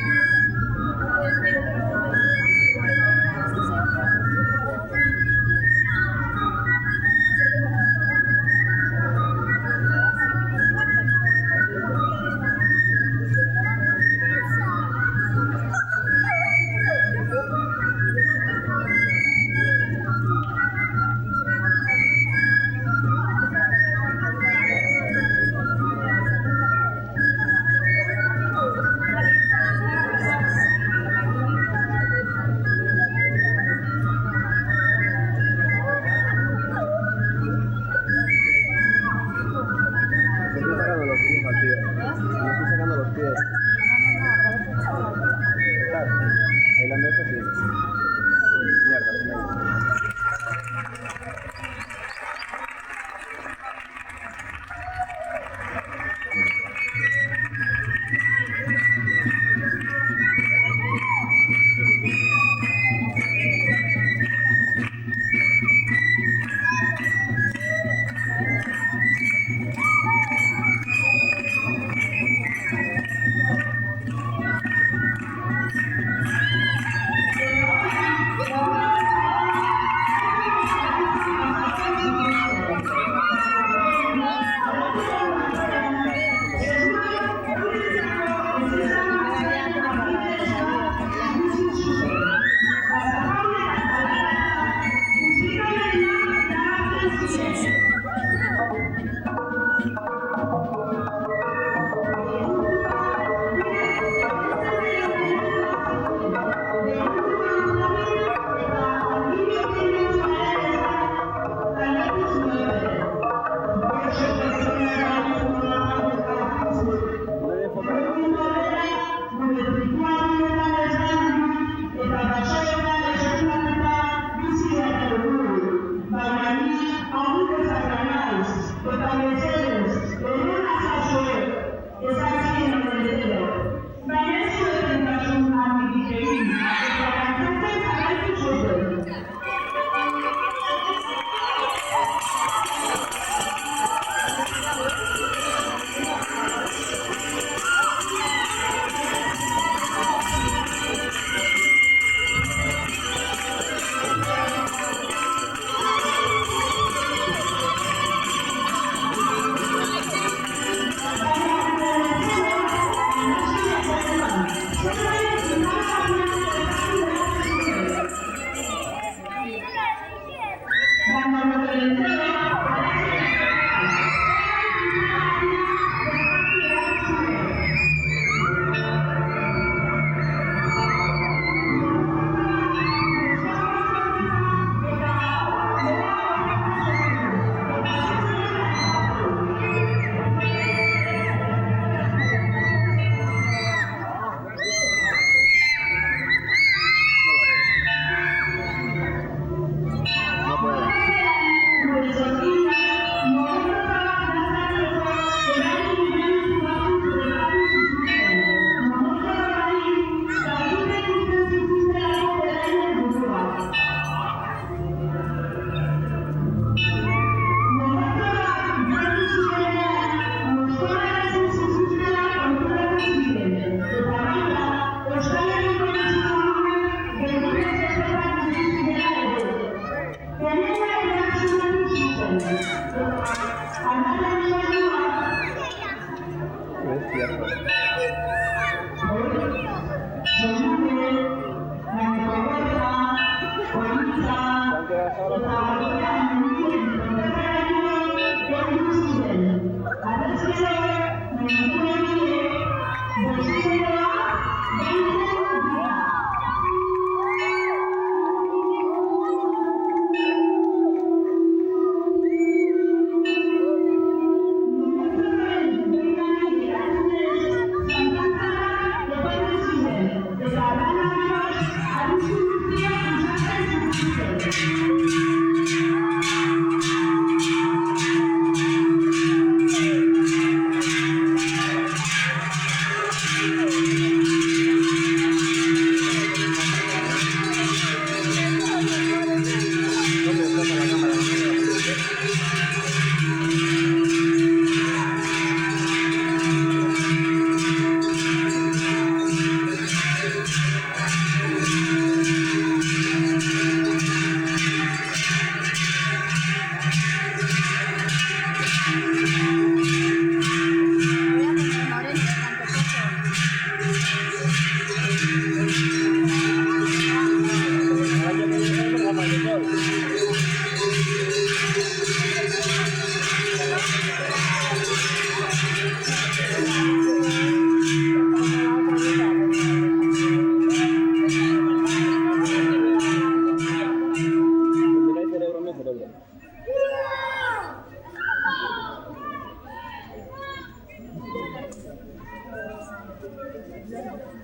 Thank you.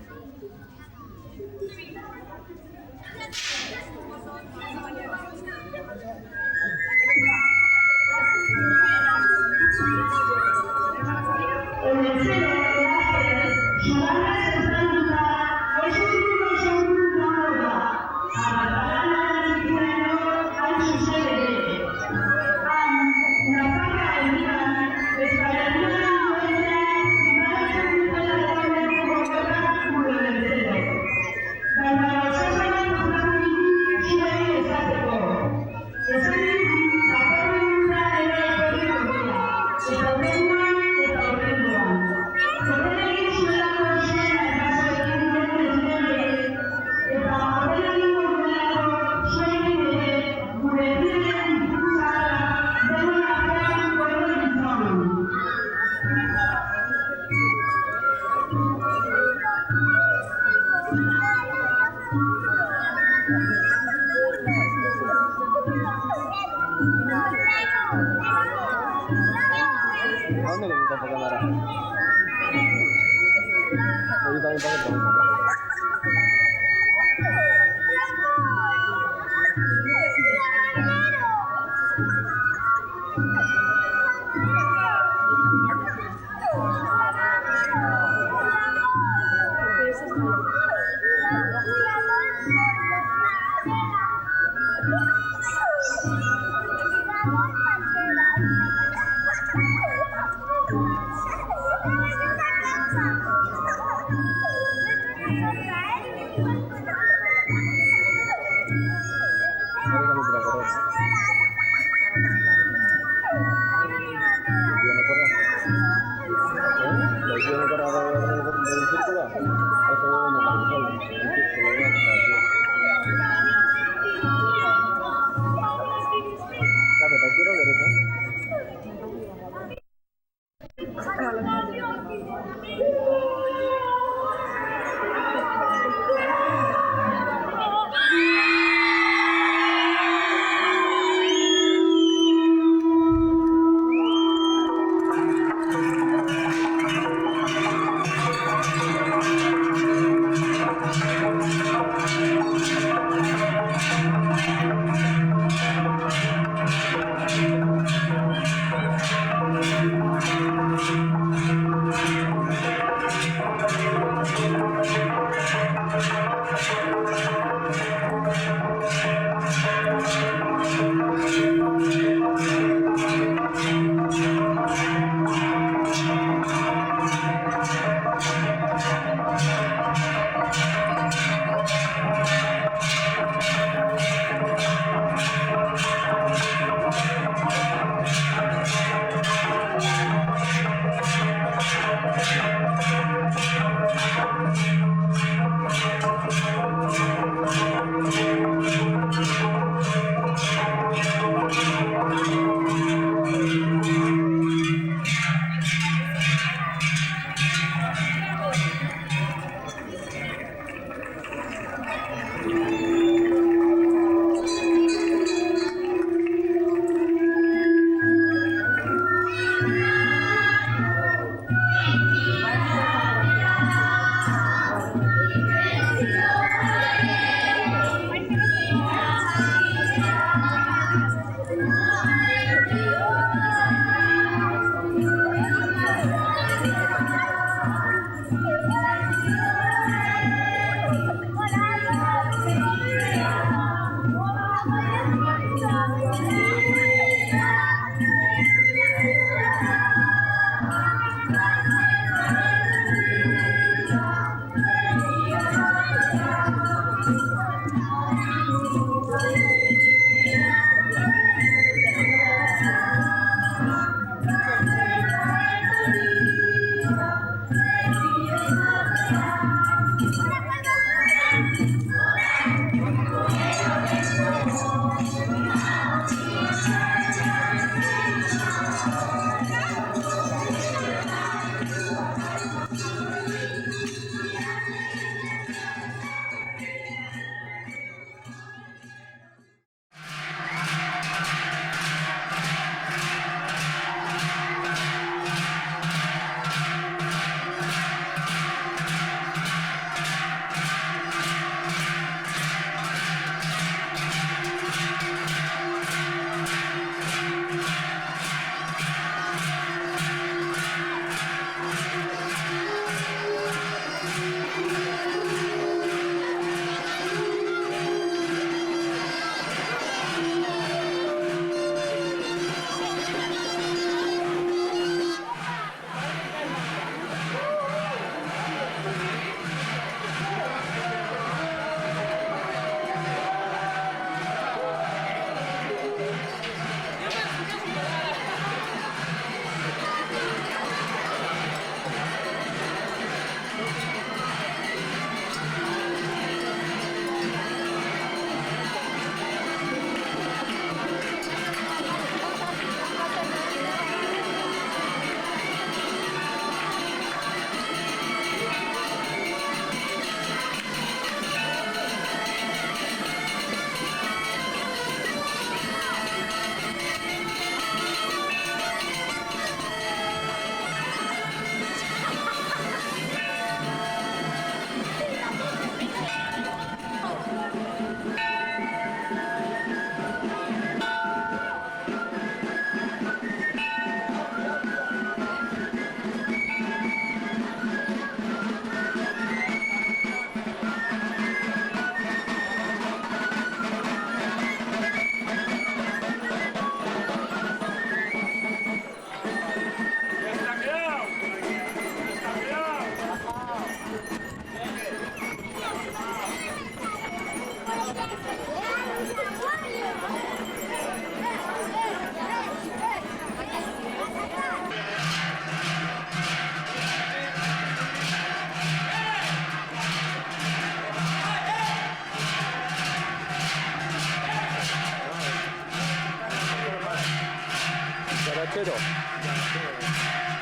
ranchero.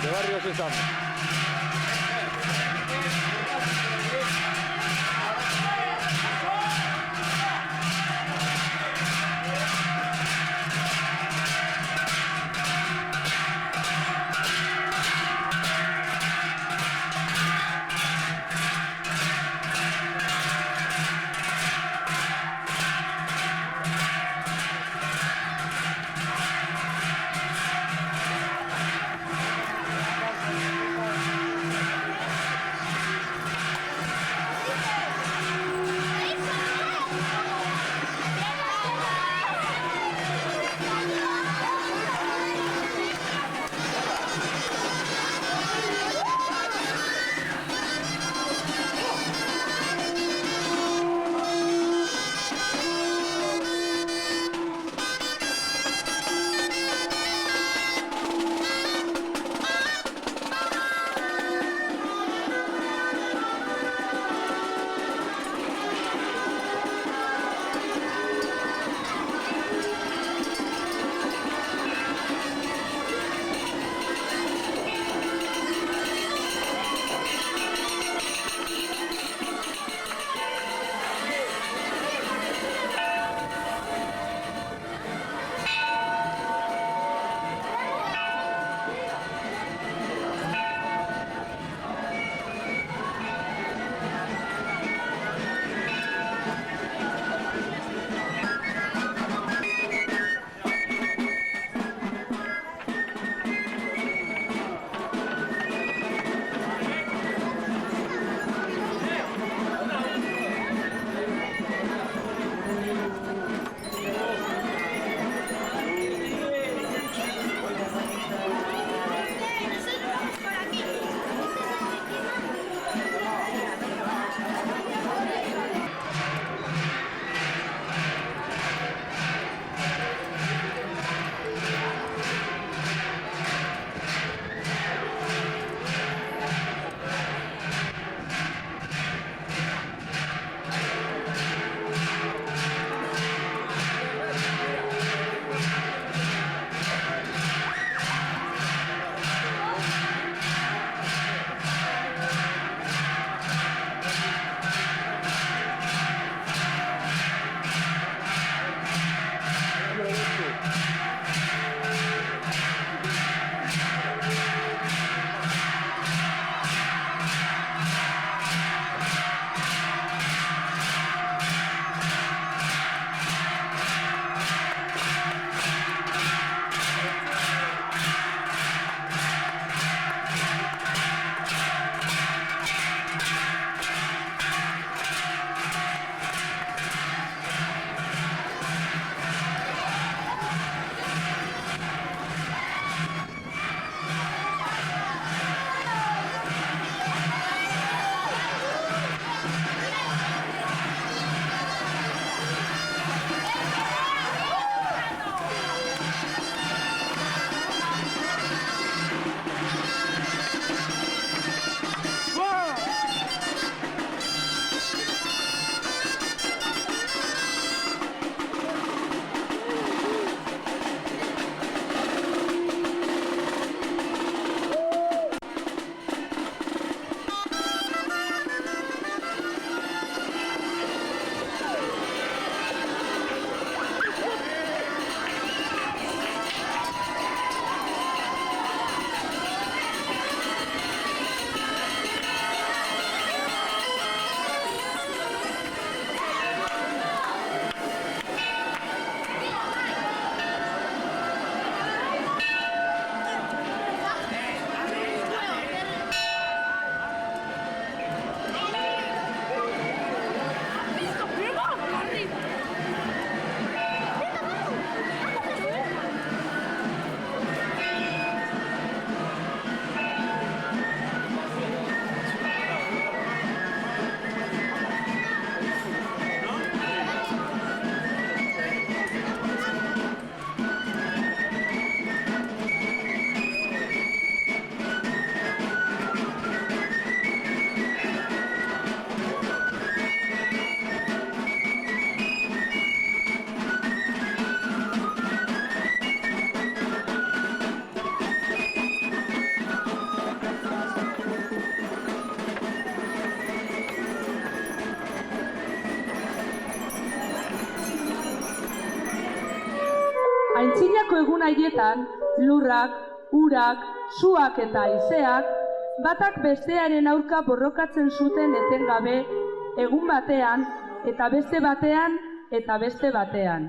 De Barrio Sésamo. egun haietan, lurrak, urak, suak eta haizeak, batak bestearen aurka borrokatzen zuten etengabe, egun batean, eta beste batean, eta beste batean.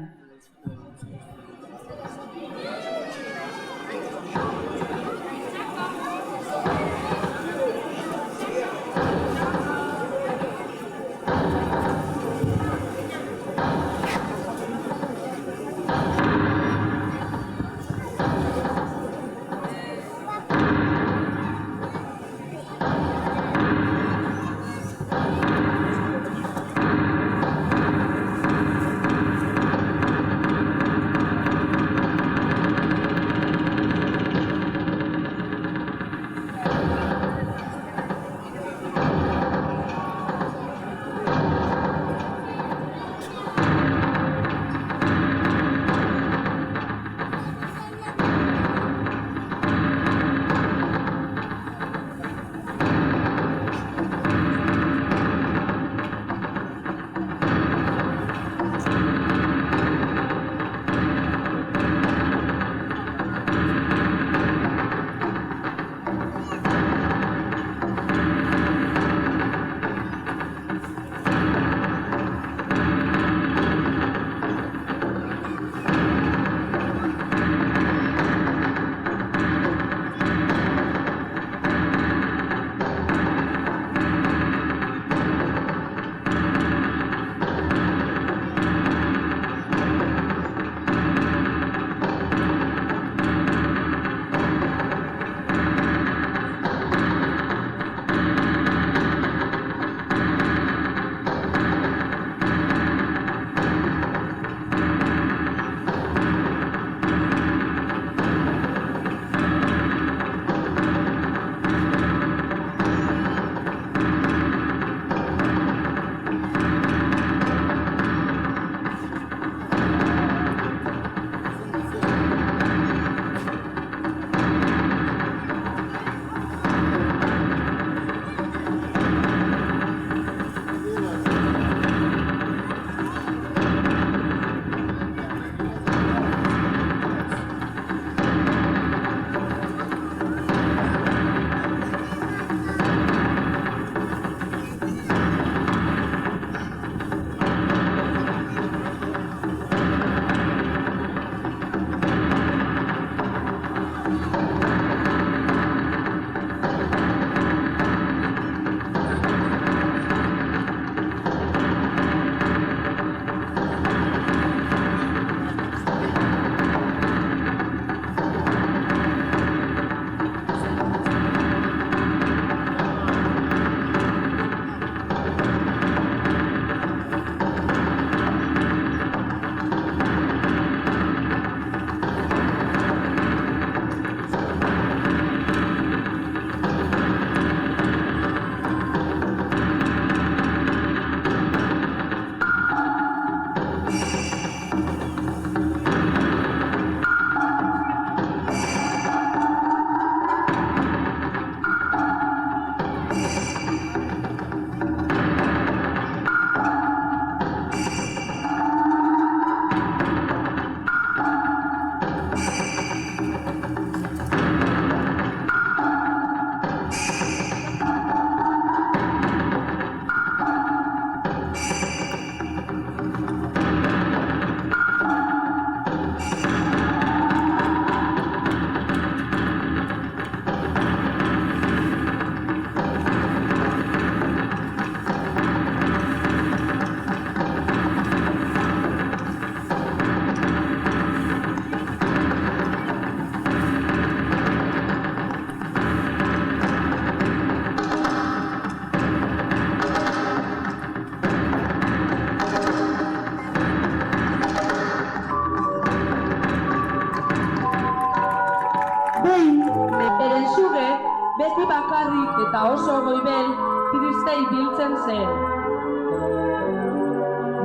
beti bakarrik eta oso goibel triste ibiltzen zen.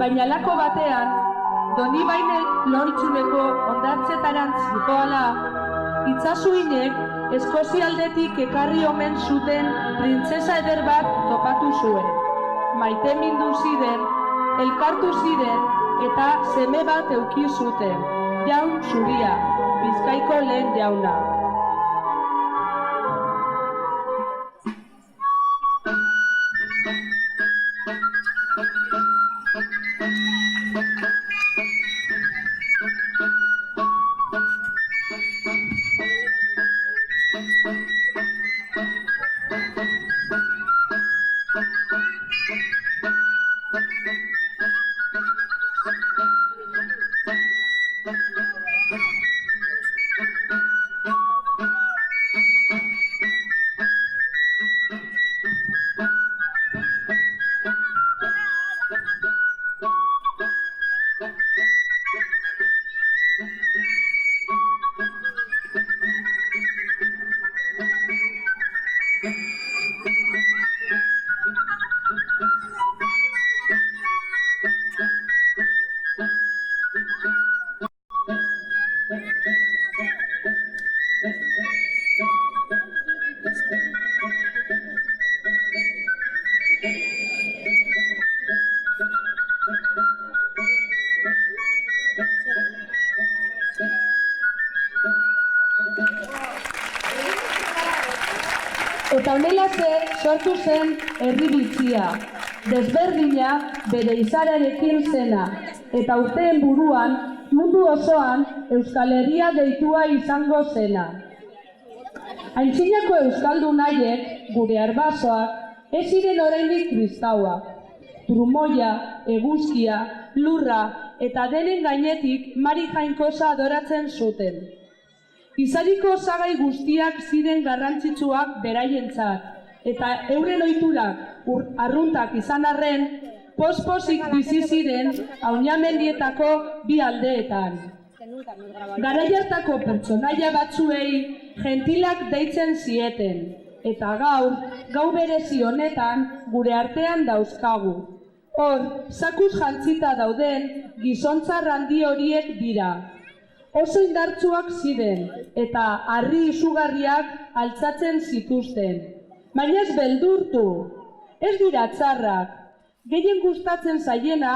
Baina halako batean, Donibainek Lohitzuneko hondartzetaran zihoala, itzazuinek Eskozialdetik ekarri omen zuten printzesa eder bat topatu zuen. Maite mindu ziren, elkartu ziren eta seme bat euki zuten, jaun zuria, Bizkaiko lehen jauna. Eta honelaze sortu zen herri bitxia, desberdina bere izararekin zena, eta urteen buruan mundu osoan Euskal Herria deitua izango zena. Aintzinako euskaldun haiek, gure arbasoak, ez ziren oraindik kristauak. Trumoia, eguzkia, lurra eta denen gainetik Mari Jainkosa adoratzen zuten. Izariko osagai guztiak ziren garrantzitsuak beraientzat, eta euren ohiturak arruntak izan arren, pospozik bizi ziren Auniamendietako bi aldeetan. Garai hartako pertsonaia batzuei gentilak deitzen zieten, eta gaur, gau berezi honetan gure artean dauzkagu. Hor, zakuz jantzita dauden gizontzar handi horiek dira. Oso indartsuak ziren, eta harri izugarriak altzatzen zituzten. Baina ez beldurtu, ez dira txarrak. Gehien gustatzen zaiena,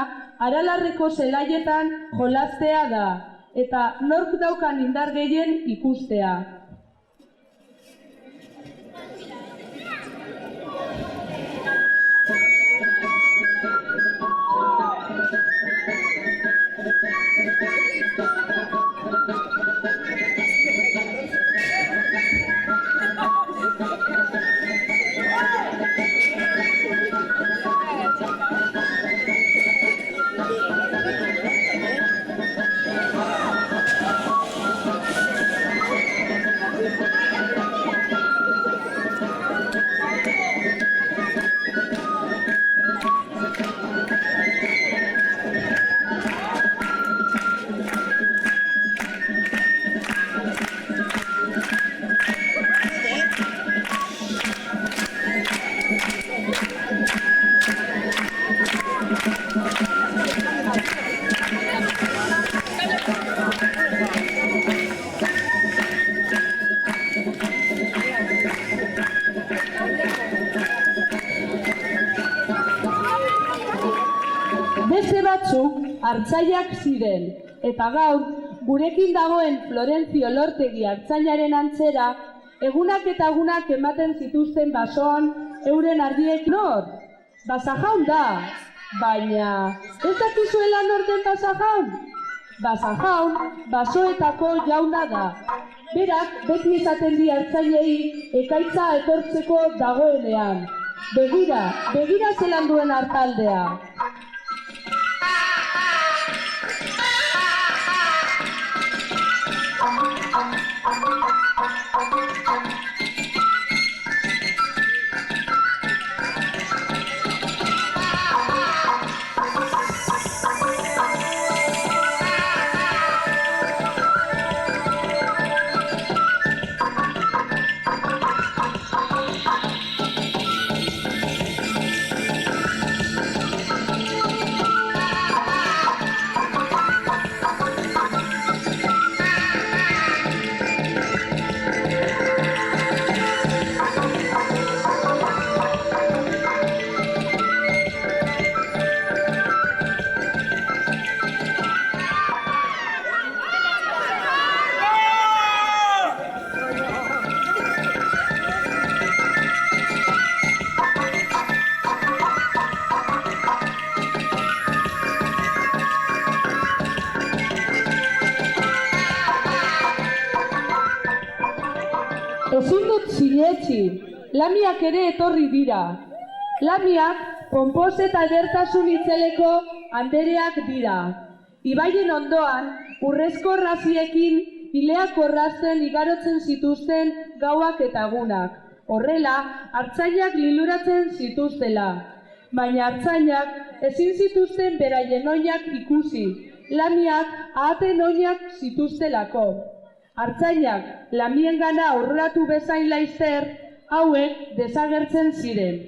Aralarreko zelaietan jolaztea da, eta nork daukan indar gehien ikustea. Beste batzuk artzaiak ziren, eta gaur, gurekin dagoen Florentzio Lortegi artzainaren antzera, egunak eta egunak ematen zituzten basoan euren ardiek nor? Basajaun da, baina ez dakizuela nor den Basajaun? Basajaun basoetako jauna da. Berak beti esaten di artzainei ekaitza etortzeko dagoenean. Begira zelan duen artaldea. onetsi, Lamiak ere etorri dira. Lamiak ponpoz eta edertasun itzeleko andereak dira. Ibaien ondoan, urrezko raziekin ileak orrazten igarotzen zituzten gauak eta egunak. Horrela, artzainak liluratzen zituztela. Baina artzainak ezin zituzten beraien oinak ikusi, Lamiak ahaten oinak zituztelako. Artzainak Lamiengana aurreratu bezain laizter, hauek desagertzen ziren.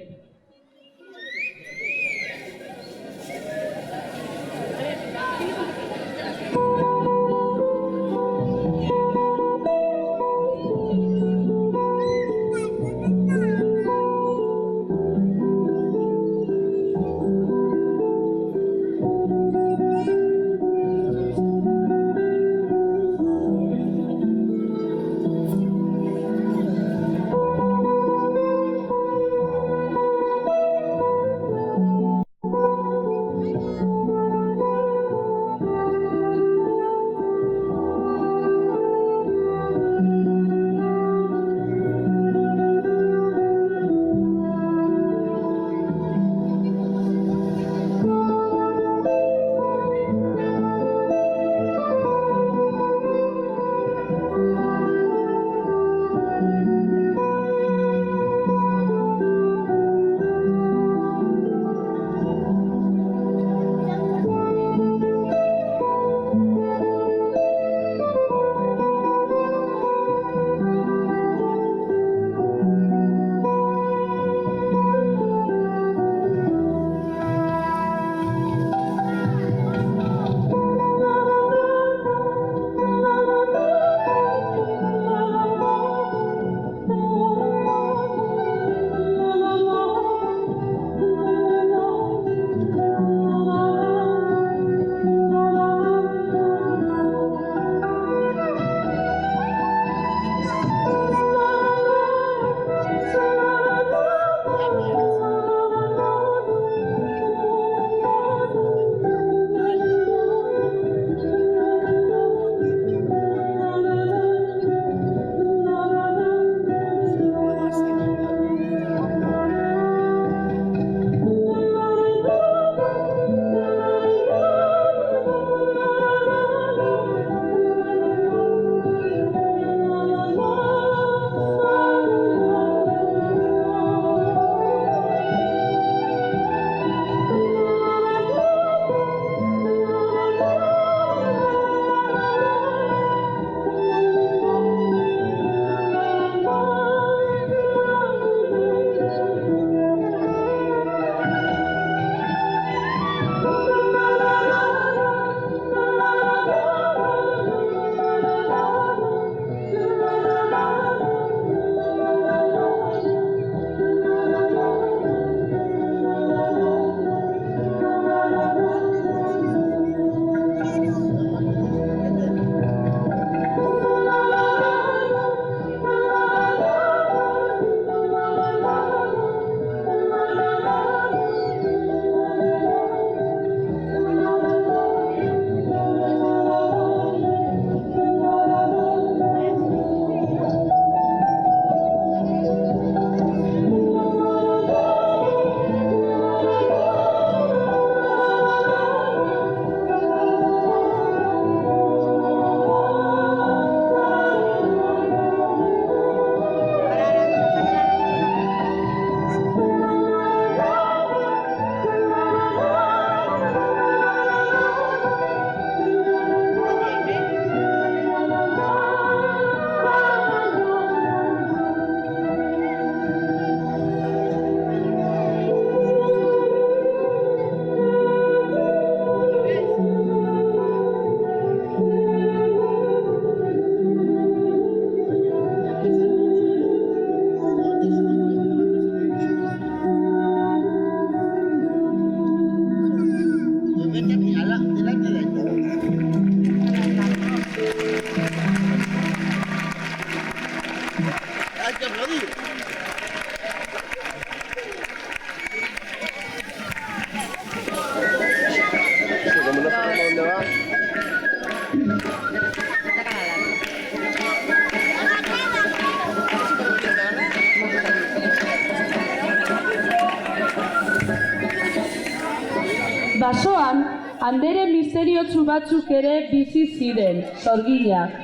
Basoan, andere misteriotsu batzuk ere bizi ziren, sorginak.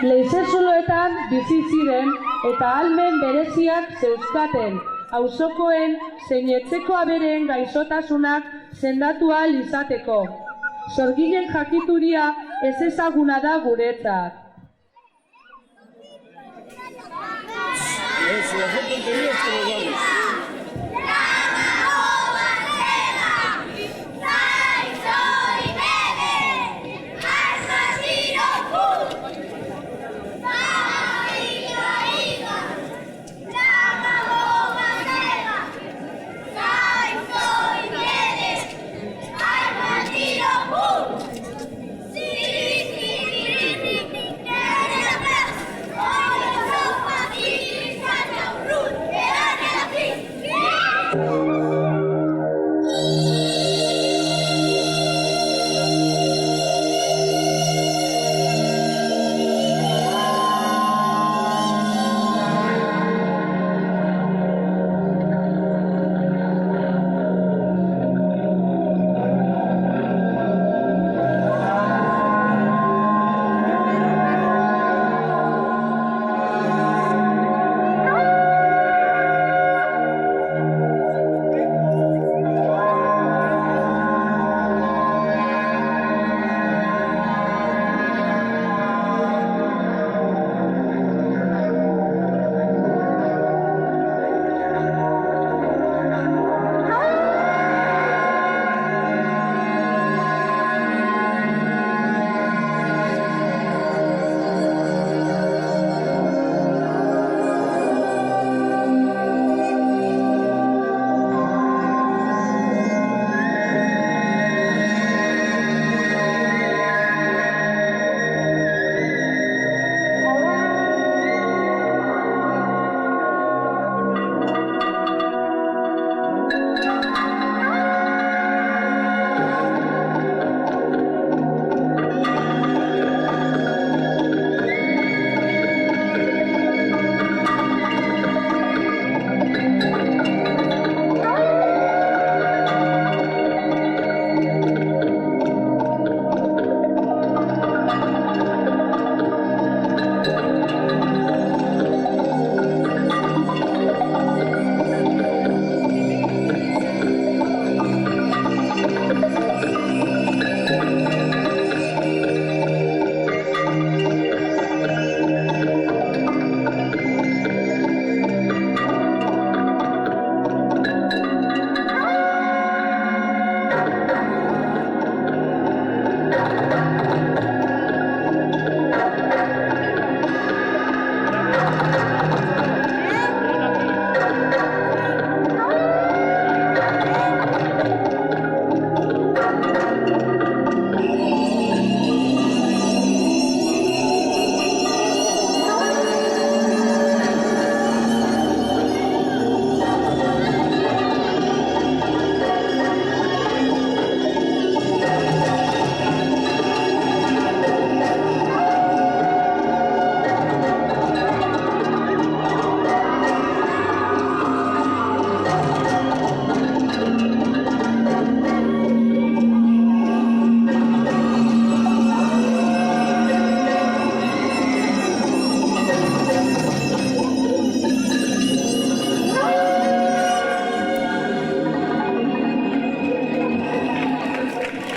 Leize-zuloetan bizi ziren eta ahalmen bereziak zeuzkaten, auzokoen zein etxeko abereen gaixotasunak sendatu ahal izateko. Sorginen jakituria ezezaguna da guretzat.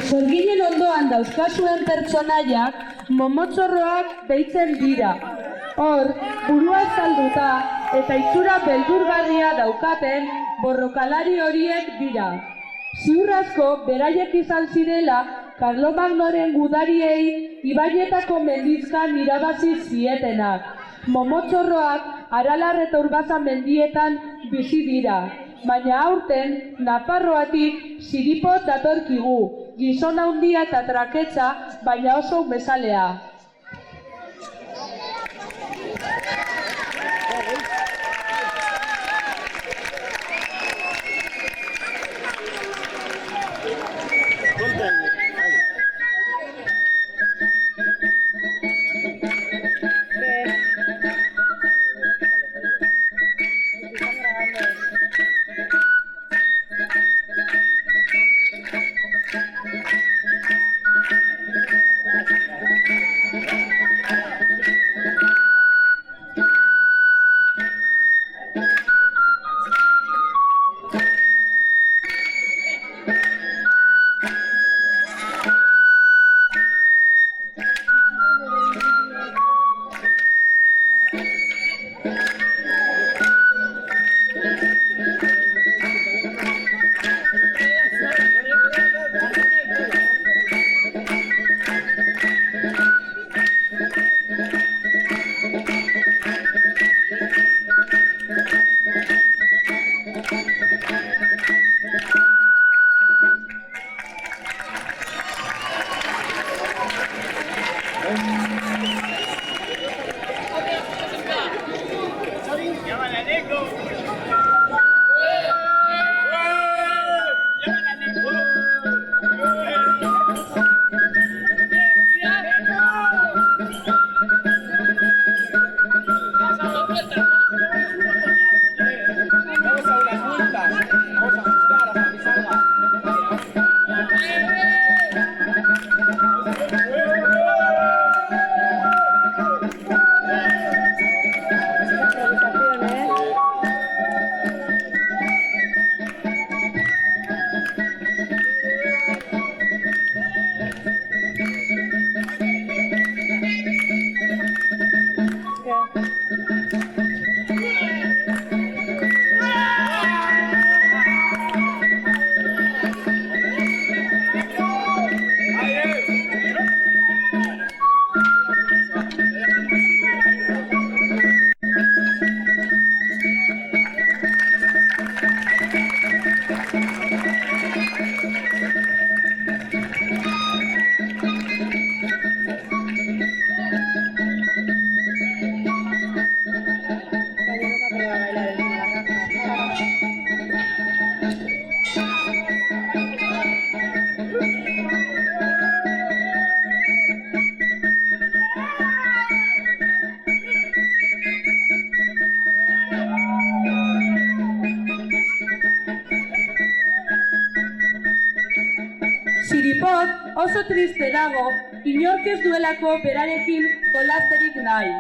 Sorginen ondoan dauzkazuen pertsonaiak momotzorroak deitzen dira. Hor, burua azalduta eta itxura beldurgarria daukaten borrokalari horiek dira. Ziur asko beraiek izan zirela Karlomagnoren gudariei ibaietako mendizkan irabazi zietenak. Momotzorroak Aralar eta Urbaza mendietan bizi dira. Baina aurten, Nafarroatik Siripot datorkigu, gizon handia eta traketsa, baina oso umezalea. Tripot oso triste dago, inork ez duelako berarekin jolasterik nahi.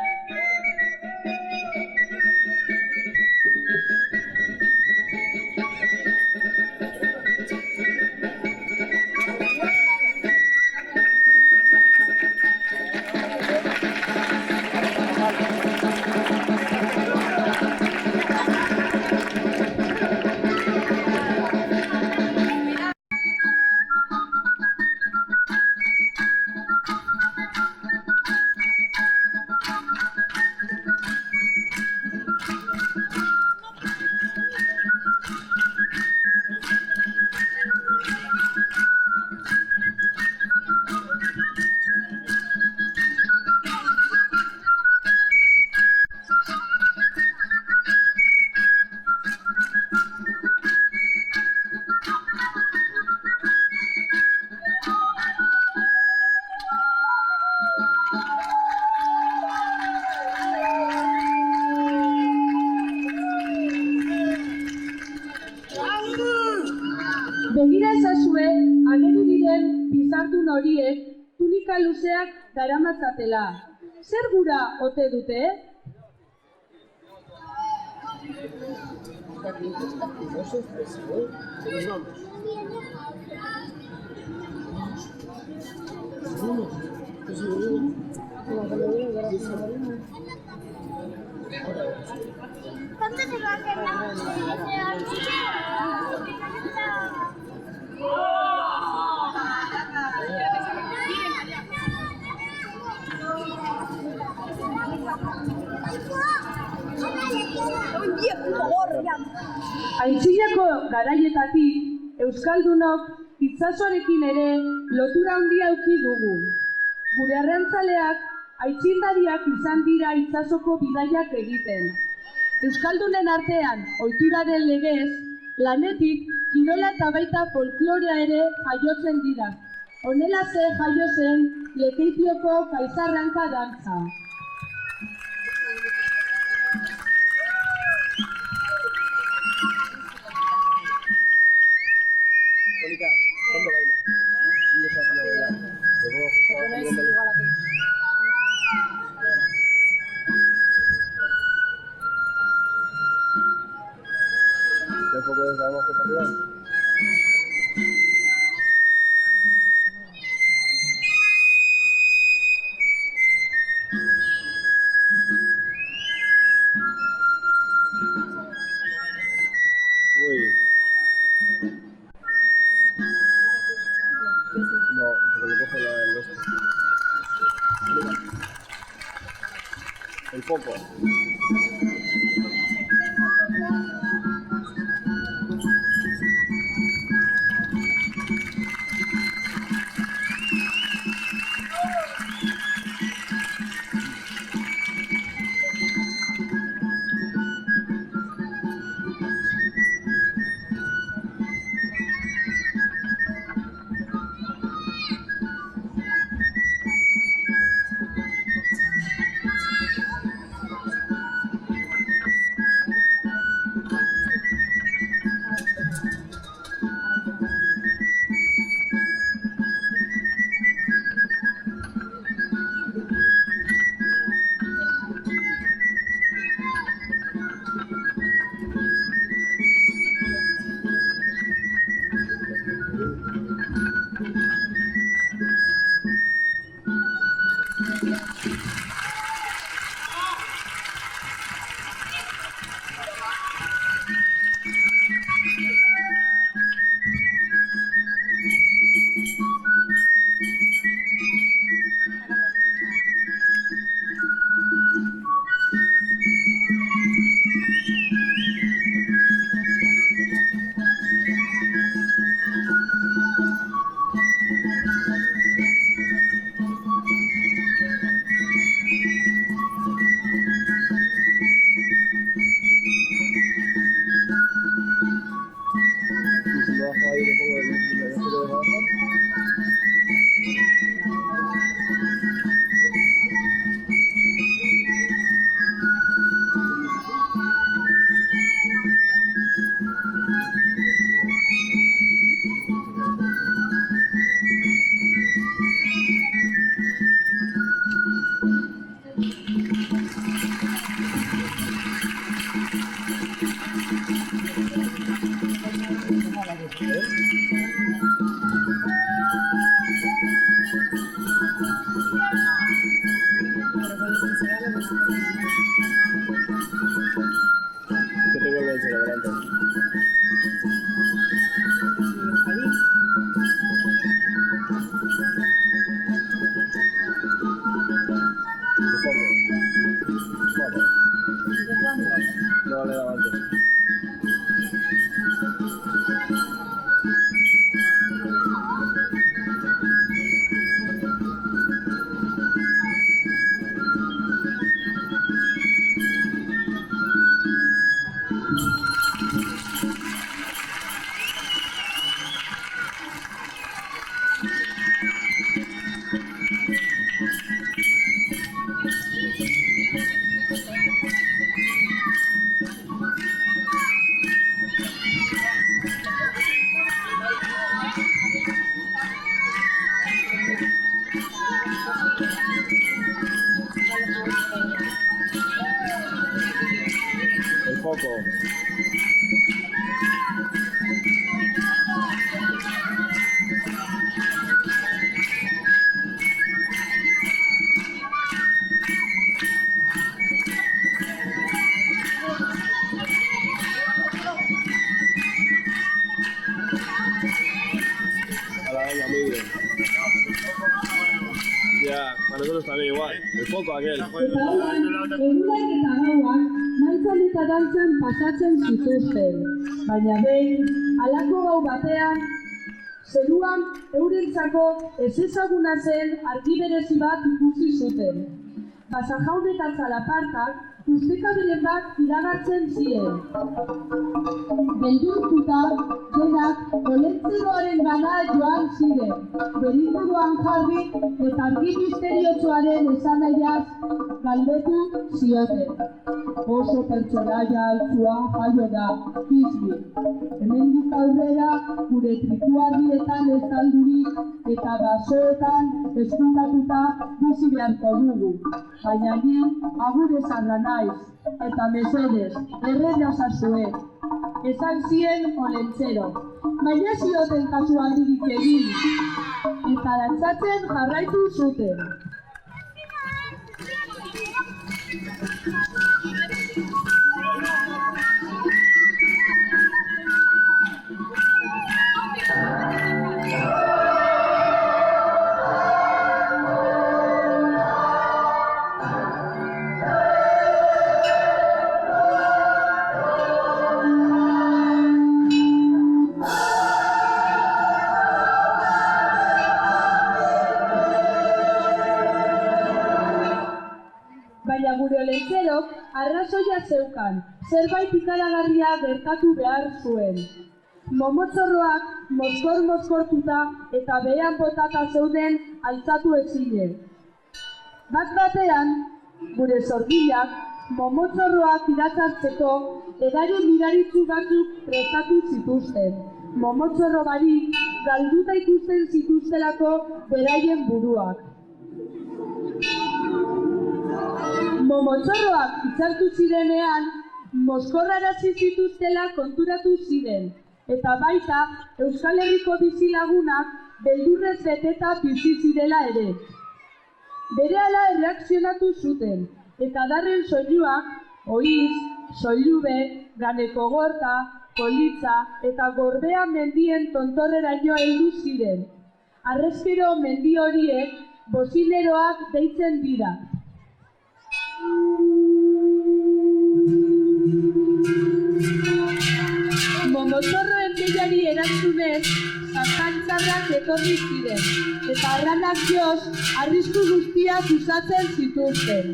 Begira ezazue, ageri diren bizardun horiek tunika luzeak daramatzatela. Zer gura ote dute? ¿Cuánto se va a quedar? Aitzinako garaietatik, euskaldunok itsasoarekin ere lotura handia eduki dugu. Gure arrantzaleak aitzindariak izan dira itsasoko bidaiak egiten. Euskaldunen artean ohitura den legez, lanetik kirola eta baita folklorea ere jaiotzen dira. Honelaxe jaio zen Lekeitioko kaizarranka dantza. Mónica, ¿cuándo baila? ¿Dónde se pone a bailar? Luego justo igual aquí. ¿Un poco desde abajo para arriba? Uy. No, porque le cojo el este. El foco. El foco. Ya, para nosotros también igual. El foco aquel. Eta hauan, egunak eta gauak, dantzan eta dantzan pasatzen zituzten. Baina behin, halako gau batean, zeruan eurentzako ezezaguna zen argi berezi bat ikusi zuten. Pasajaun eta txalapartak ustekaberen bat iragartzen ziren. Beldurtuta, denak olentzeroaren gana joan ziren, beringuruan jarri eta argi misteriotsuaren esanahiaz galdetu zioten. Oso pertsonaia altzua jaio da, Kisbi. Hemendik aurrera gure trikuarrietan estaldurik eta basoetan eskutatuta bizi beharko dugu. Baina ni agur esarra naiz, eta mesedez, errena zazue. Esan zien olentzero, baina zioten kasu handirik egin, eta dantzatzen jarraitu zuten. Baina gure olentzerok arrazoia zeukan, zerbait ikaragarria gertatu behar zuen. Momotzorroak mozkor-mozkortuta eta behean botata zeuden altzatu ezinen. Bat batean, gure zorgilak, momotzorroak iratzartzeko edari miraritzu batzuk prestatu zituzten. Momotzorro barik galduta ikusten zituztelako beraien buruak. Momotzorroak hitzartu zirenean, mozkorrarazi zituztela konturatu ziren, eta baita Euskal Herriko bizilagunak beldurrez beteta bizi zirela ere. Berehala erreakzionatu zuten, eta darren soinuak, oiz, soilube, ganeko gorta, kolitza eta gorbea mendien tontorreraino heldu ziren. Harrezkero mendi horiek bozineroak deitzen dira. Momotzorroen deiari erantzunez, zantzarrak etorri ziren, eta arranak joz, arrisku guztiak usatzen zituzten.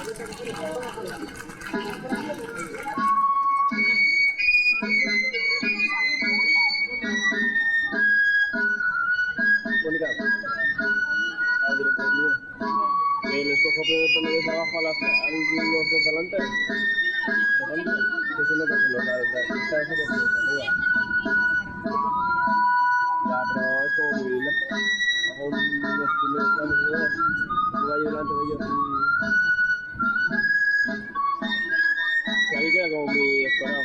Mónica, al director mío, que les cojo que poner desde abajo a los dos delante. Por ejemplo, que eso es lo que hacen los de esta vez arriba. Ya, pero es como muy lejos. Hago unos primeros planos y luego me voy a ir delante de ellos y a mí queda como muy escorado.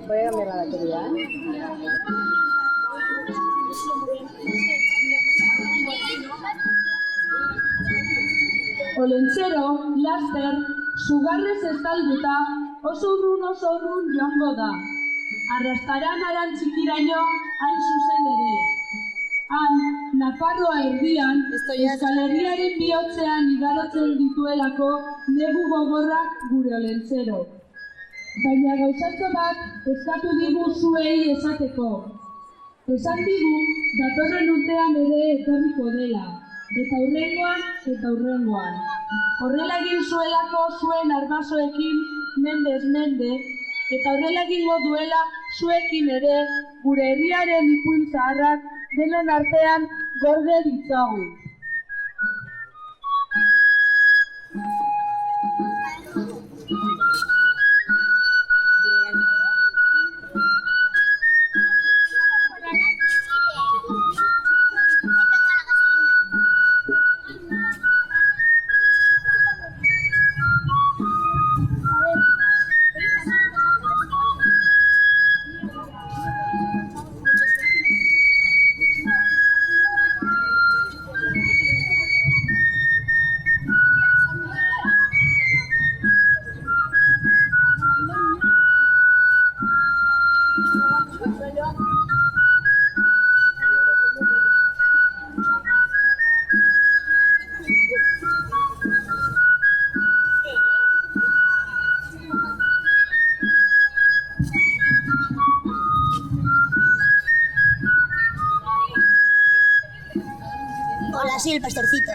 Voy a cambiar la batería, Olentzero, laster, sugarrez estalduta, oso urrun joango da. Arrastaran aran txikiraino hain zuzen ere. Han, Nafarroa erdian, Euskal Herriaren bihotzean igarotzen dituelako negu gogorrak gure Olentzero. Baina gauzatxo bat eskatu digu zuei esateko. Esan digu, datorren urtean ere etorriko dela, eta hurrengoan. Horrela egin zuelako zuen arbasoekin mendez mende, eta horrela egingo duela zuekin ere gure herriaren ipuin zaharrak denon artean gorde ditzagun. Hola, soy el pastorcito.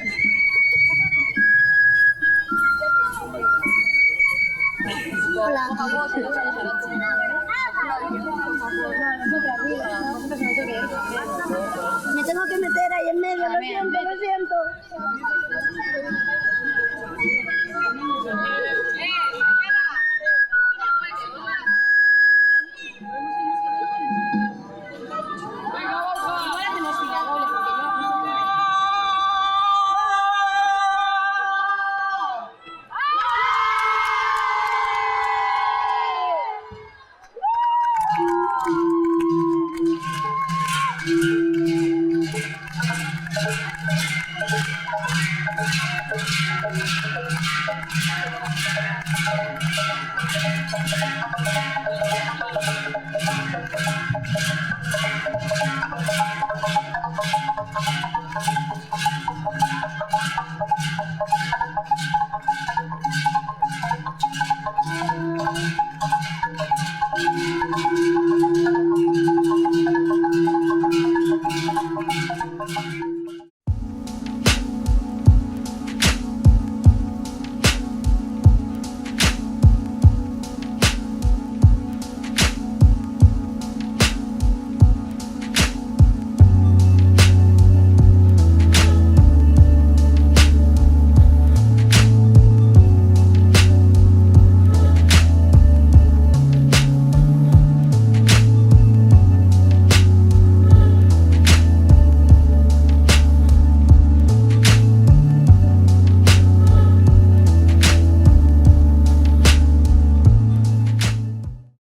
Hola. Me tengo que meter ahí en medio, lo siento.